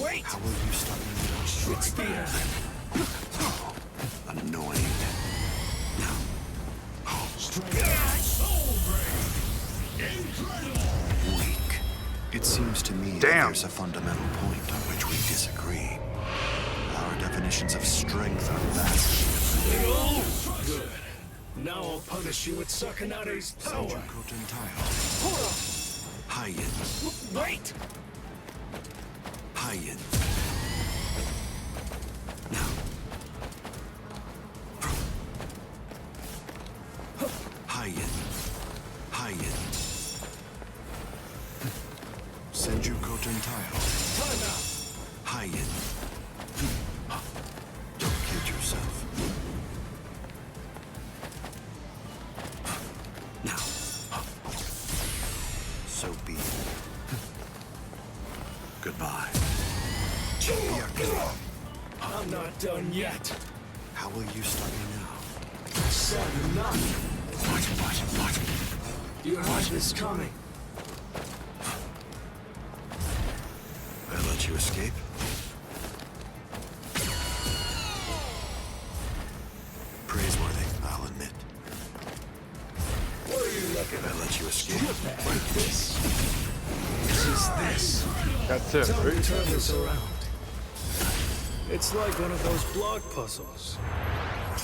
Wait! How will you stop me now? It's the end. Annoying. Weak. It seems to me that there's a fundamental point on which we disagree. Our definitions of strength are vastly Good. Now I'll punish you with Sakanare's power. Senju Kotentai. Hold up! Hyatt. Wait! Hyatt. Now. Hyatt. Hyatt. Senju Kotentai. Time out! Hyatt. Don't kid yourself. Now. So be it. Goodbye. I'm not done yet. How will you stop me now? Said enough. What? You heard this coming. I let you escape? Praiseworthy, I'll admit. What are you looking I let you escape? like this? This is this. That's it, Time to right? turn this around. It's like one of those block puzzles.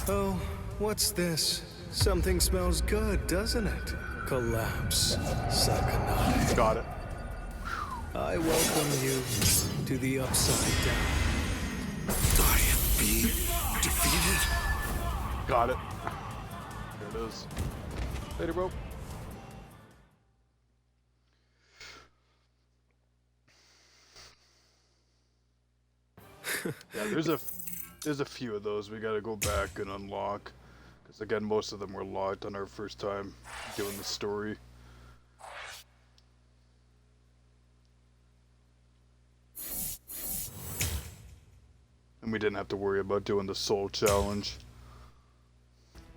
Oh, what's this? Something smells good, doesn't it? Collapse, Sakanai. Got it. I welcome you to the Upside Down. I am being defeated? Got it. There it is. Later, bro. Yeah, there's a few of those we gotta go back and unlock. Because again, most of them were locked on our first time doing the story. And we didn't have to worry about doing the soul challenge.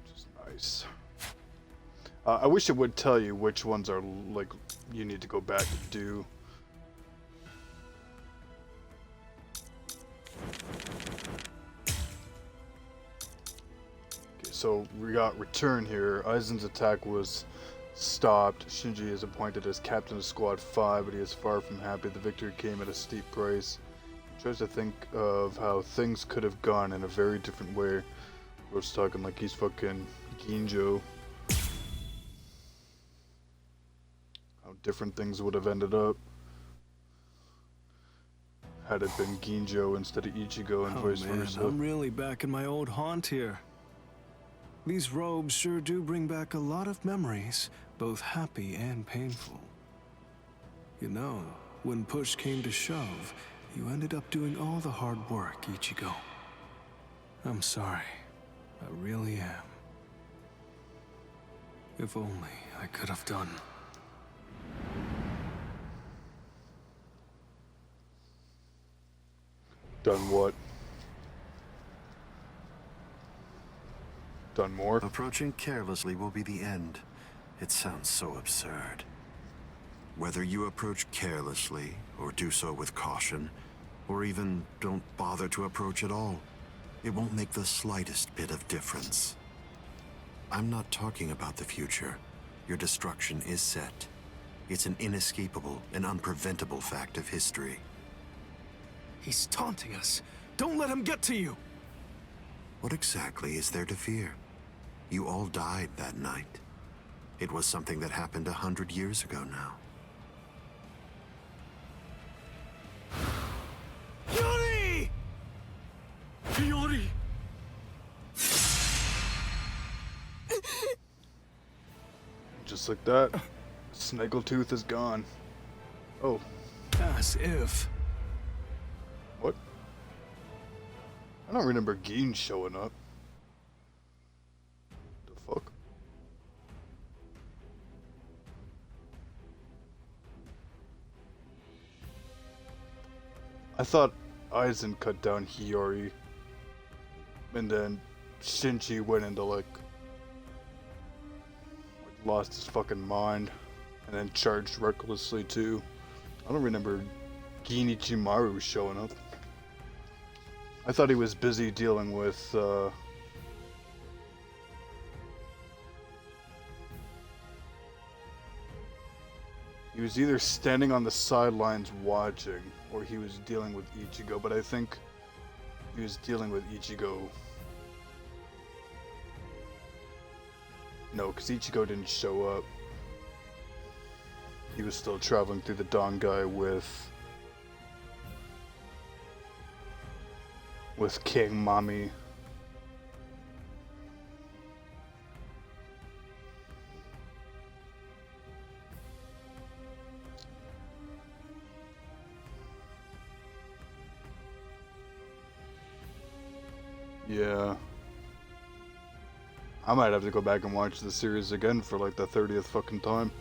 Which is nice. I wish it would tell you which ones are, like, you need to go back and do. Okay, so we got return here. Aizen's attack was stopped. Shinji is appointed as captain of Squad 5, but he is far from happy. The victory came at a steep price. He tries to think of how things could have gone in a very different way. Bro's talking like he's fucking Ginjo. How different things would have ended up had it been Ginjo instead of Ichigo and vice versa. I'm really back in my old haunt here. These robes sure do bring back a lot of memories, both happy and painful. You know, when push came to shove, you ended up doing all the hard work, Ichigo. I'm sorry. I really am. If only I could have done. Done what? done more. Approaching carelessly will be the end. It sounds so absurd. Whether you approach carelessly, or do so with caution, or even don't bother to approach at all, it won't make the slightest bit of difference. I'm not talking about the future. Your destruction is set. It's an inescapable and unpreventable fact of history. He's taunting us. Don't let him get to you! What exactly is there to fear? You all died that night. It was something that happened 100 years ago now. Yuri! Yuri! Just like that, Snaggletooth is gone. Oh. As if. What? I don't remember Geen showing up. The fuck? I thought Aizen cut down Hiyori, and then Shinji went into like lost his fucking mind, and then charged recklessly too. I don't remember Genichimaru showing up. I thought he was busy dealing with he was either standing on the sidelines watching, or he was dealing with Ichigo, but I think he was dealing with Ichigo. No, because Ichigo didn't show up. He was still traveling through the Dangai with King Mami. Yeah. I might have to go back and watch the series again for like the 30th fucking time.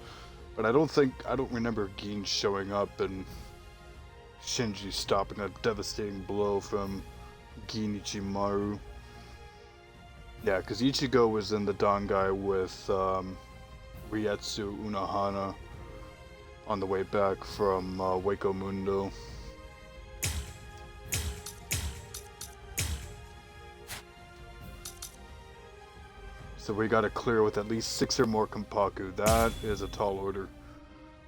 But I don't remember Geen showing up and Shinji stopping a devastating blow from Genichimaru. Yeah, because Ichigo was in the Dangai with Ryetsu Unohana on the way back from Wako Mundo. So we gotta clear with at least 6 or more Konpaku. That is a tall order.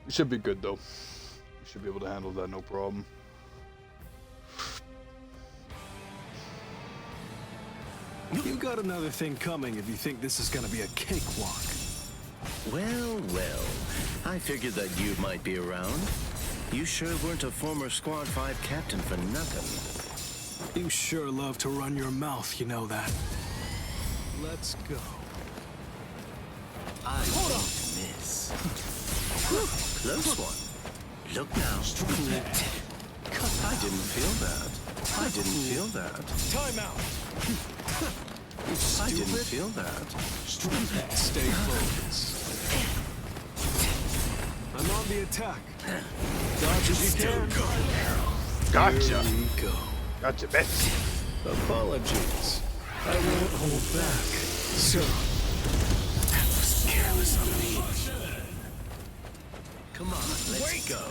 We should be good though. We should be able to handle that, no problem. You got another thing coming if you think this is gonna be a cakewalk. Well, well. I figured that you might be around. You sure weren't a former Squad 5 captain for nothing. You sure love to run your mouth, you know that. Let's go. I won't miss. Close one. Look now. I didn't feel that. I didn't feel that. Time out. I didn't feel that. Stay focused. I'm on the attack. Dodge as you can. Gotcha. Here we go. Gotcha, bitch. Apologies. I won't hold back. So, that was careless of me. Come on, let's go.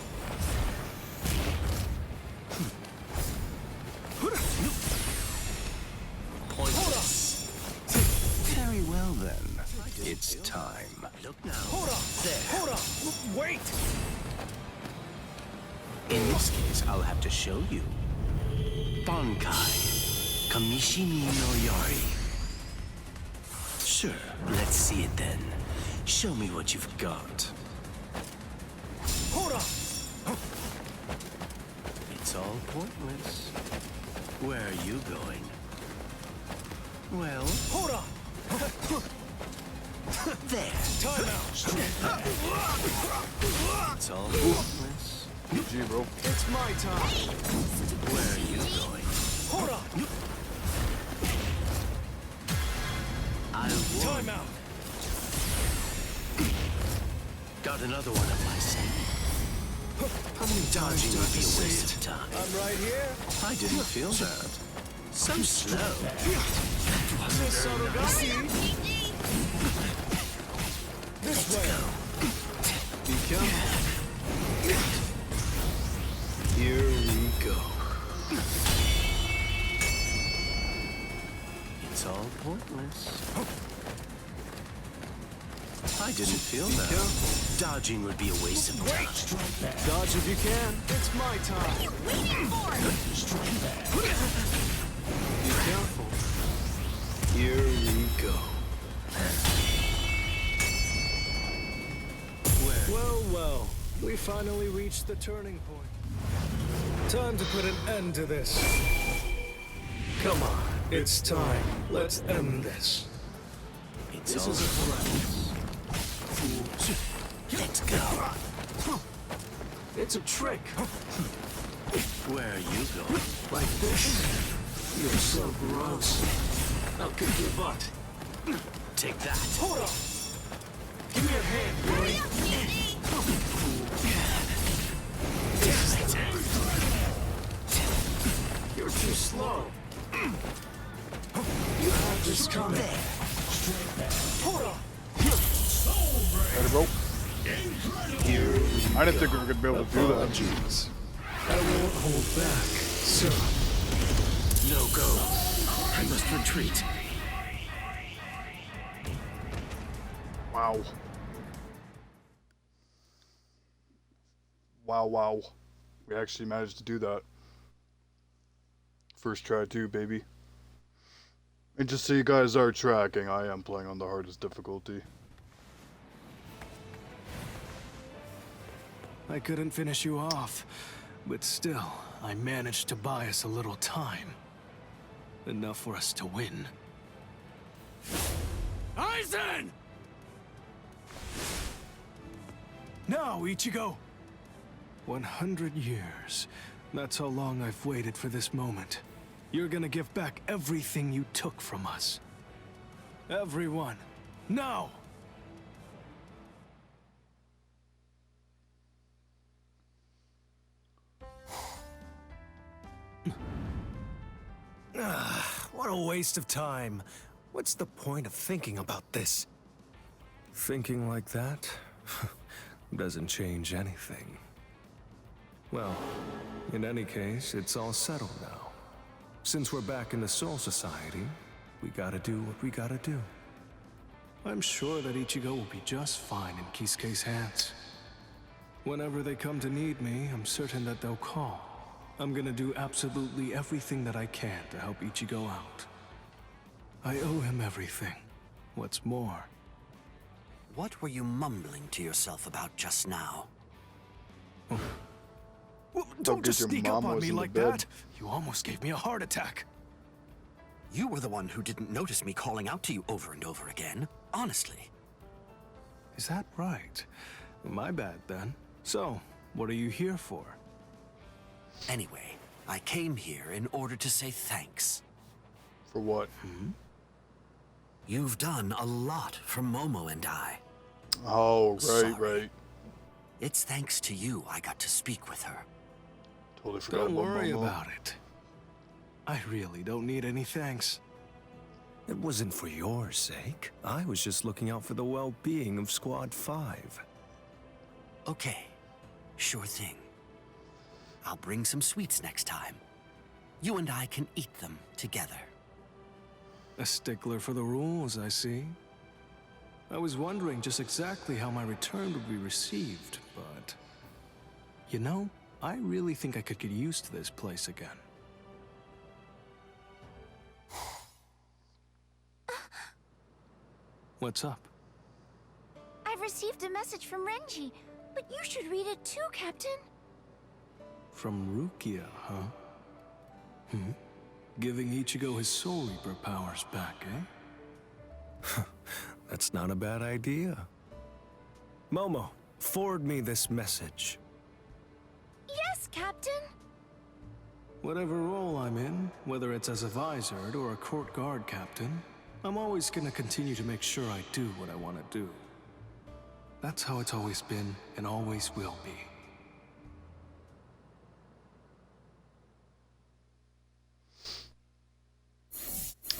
Pointless. Very well then. It's time. Look now. Hold on. There. Hold on. Wait. In this case, I'll have to show you. Bankai. Kamishimi no Yari. Sure, let's see it then. Show me what you've got. Hold on. It's all pointless. Where are you going? Well... Hold on. There. Time out. It's all pointless. GG, bro. It's my time. Where are you going? Hold on. I won. Time out. Got another one up my sleeve. How many times Dodging do I would have be to a say waste it? of time. I'm right here. I didn't feel that. So slow. This way. Be careful. Here we go. It's all pointless. I didn't feel that. Dodging would be a waste of time. Dodge if you can. It's my time. What are you waiting for? Be careful. Here we go. Well, well. We finally reached the turning point. Time to put an end to this. Come on. It's time. Let's end this. It's This all is a threat. Let's go. It's a trick. Where are you going? Like this. You're so gross. I'll kick your butt. Take that. Hold on. Give me your hand, boy. You're too slow. You have this coming. Hold on. Let it roll. I didn't think we were gonna be able to do that. Jeez. I won't hold back, sir. No go. I must retreat. Wow. Wow, wow. We actually managed to do that. First try too, baby. And just so you guys are tracking, I am playing on the hardest difficulty. I couldn't finish you off, but still, I managed to buy us a little time. Enough for us to win. Aizen! Now, Ichigo! 100 years. That's how long I've waited for this moment. You're gonna give back everything you took from us. Everyone. Now! What a waste of time. What's the point of thinking about this? Thinking like that doesn't change anything. Well, in any case, it's all settled now. Since we're back in the Soul Society, we gotta do what we gotta do. I'm sure that Ichigo will be just fine in Kisuke's hands. Whenever they come to need me, I'm certain that they'll call. I'm gonna do absolutely everything that I can to help Ichigo out. I owe him everything. What's more, What were you mumbling to yourself about just now? don't just your sneak mom up on was me in the like bed. that. You almost gave me a heart attack. You were the one who didn't notice me calling out to you over and over again. Honestly. Is that right? My bad then. So, what are you here for? Anyway, I came here in order to say thanks. For what? You've done a lot for Momo and I. Oh, right, Sorry. right. It's thanks to you I got to speak with her. Totally forgot Don't about worry Momo. about it. I really don't need any thanks. It wasn't for your sake. I was just looking out for the well-being of Squad 5. Okay, sure thing. I'll bring some sweets next time. You and I can eat them together. A stickler for the rules, I see. I was wondering just exactly how my return would be received, but... You know, I really think I could get used to this place again. What's up? I've received a message from Renji, but you should read it too, Captain. From Rukia, huh? Giving Ichigo his Soul Reaper powers back, eh? That's not a bad idea. Momo, forward me this message. Yes, Captain. Whatever role I'm in, whether it's as a visored or a court guard captain, I'm always gonna continue to make sure I do what I want to do. That's how it's always been and always will be.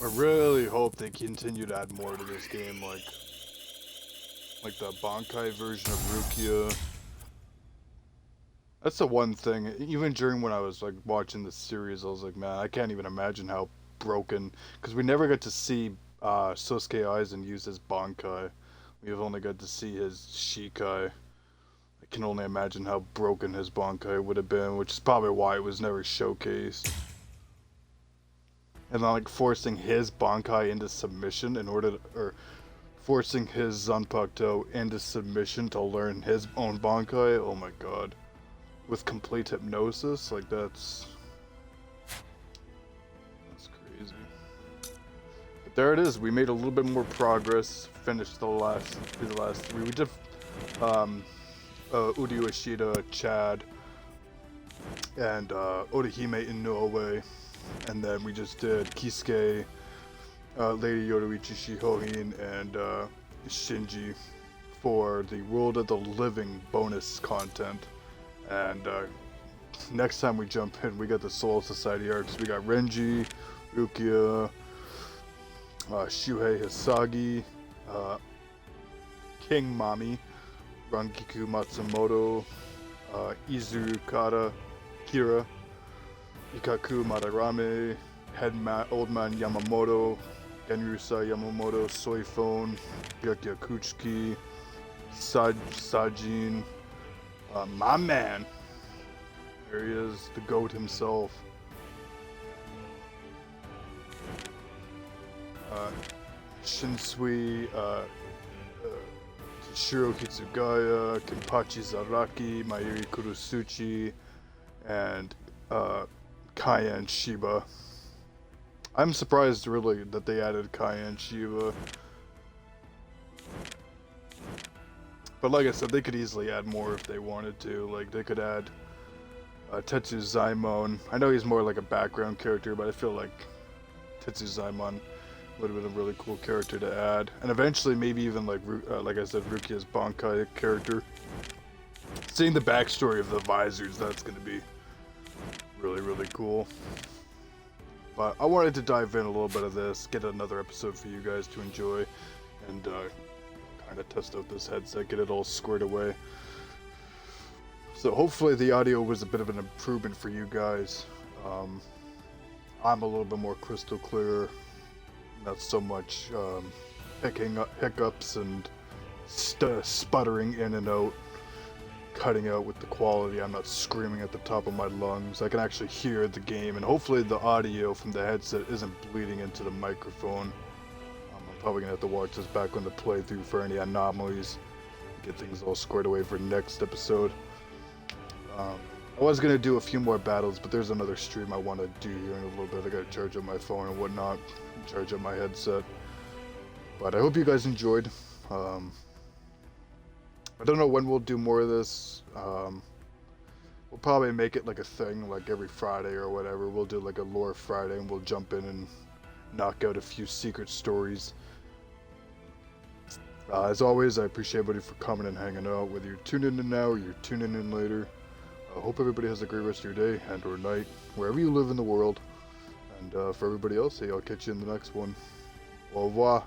I really hope they continue to add more to this game, like the Bankai version of Rukia. That's the one thing, even during when I was like watching the series, I was like, man, I can't even imagine how broken, because we never got to see Sosuke Aizen use his Bankai. We've only got to see his Shikai. I can only imagine how broken his Bankai would have been, which is probably why it was never showcased. And then like forcing his Bankai into submission in order to, or forcing his Zanpakuto into submission to learn his own Bankai, oh my god. With complete hypnosis, like that's crazy. But there it is. We made a little bit more progress. Finished the last three. We did Udio Ishida, Chad, and Orihime Inoue, and then we just did Kisuke, Lady Yoruichi Shihohin, and Shinji for the World of the Living bonus content. And next time we jump in, we got the Soul Society arcs. We got Renji, Rukia, Shuhei Hisagi, King Mami, Rangiku Matsumoto, Izu Kira, Ikaku Madarame, Old Man Yamamoto, Genryusa Yamamoto, Soifone, Byakuya Kuchiki, Sajin, my man. There he is, the GOAT himself. Shinsui, Shiro Hitsugaya, Kenpachi Zaraki, Mayuri Kurosuchi, and Kaien Shiba. I'm surprised really that they added Kaien Shiba. But like I said, they could easily add more if they wanted to. Like, they could add Tetsu Zaimon. I know he's more like a background character, but I feel like Tetsu Zaimon would have been a really cool character to add. And eventually, maybe even like I said, Rukia's Bankai character. Seeing the backstory of the visors, that's going to be really, really cool. But I wanted to dive in a little bit of this, get another episode for you guys to enjoy, and kind of test out this headset, get it all squared away. So hopefully the audio was a bit of an improvement for you guys. I'm a little bit more crystal clear, not so much hiccups and sputtering in and out, cutting out with the quality. I'm not screaming at the top of my lungs. I can actually hear the game, and hopefully the audio from the headset isn't bleeding into the microphone. I'm probably gonna have to watch this back on the playthrough for any anomalies, get things all squared away for next episode. I was gonna do a few more battles, but there's another stream I want to do here in a little bit. I gotta charge up my phone and whatnot, charge up my headset. But I hope you guys enjoyed. I don't know when we'll do more of this. We'll probably make it like a thing, like every Friday or whatever. We'll do like a lore Friday, and we'll jump in and knock out a few secret stories. As always, I appreciate everybody for coming and hanging out, whether you're tuning in now or you're tuning in later. I hope everybody has a great rest of your day and or night, wherever you live in the world. And for everybody else, hey, I'll catch you in the next one. Au revoir.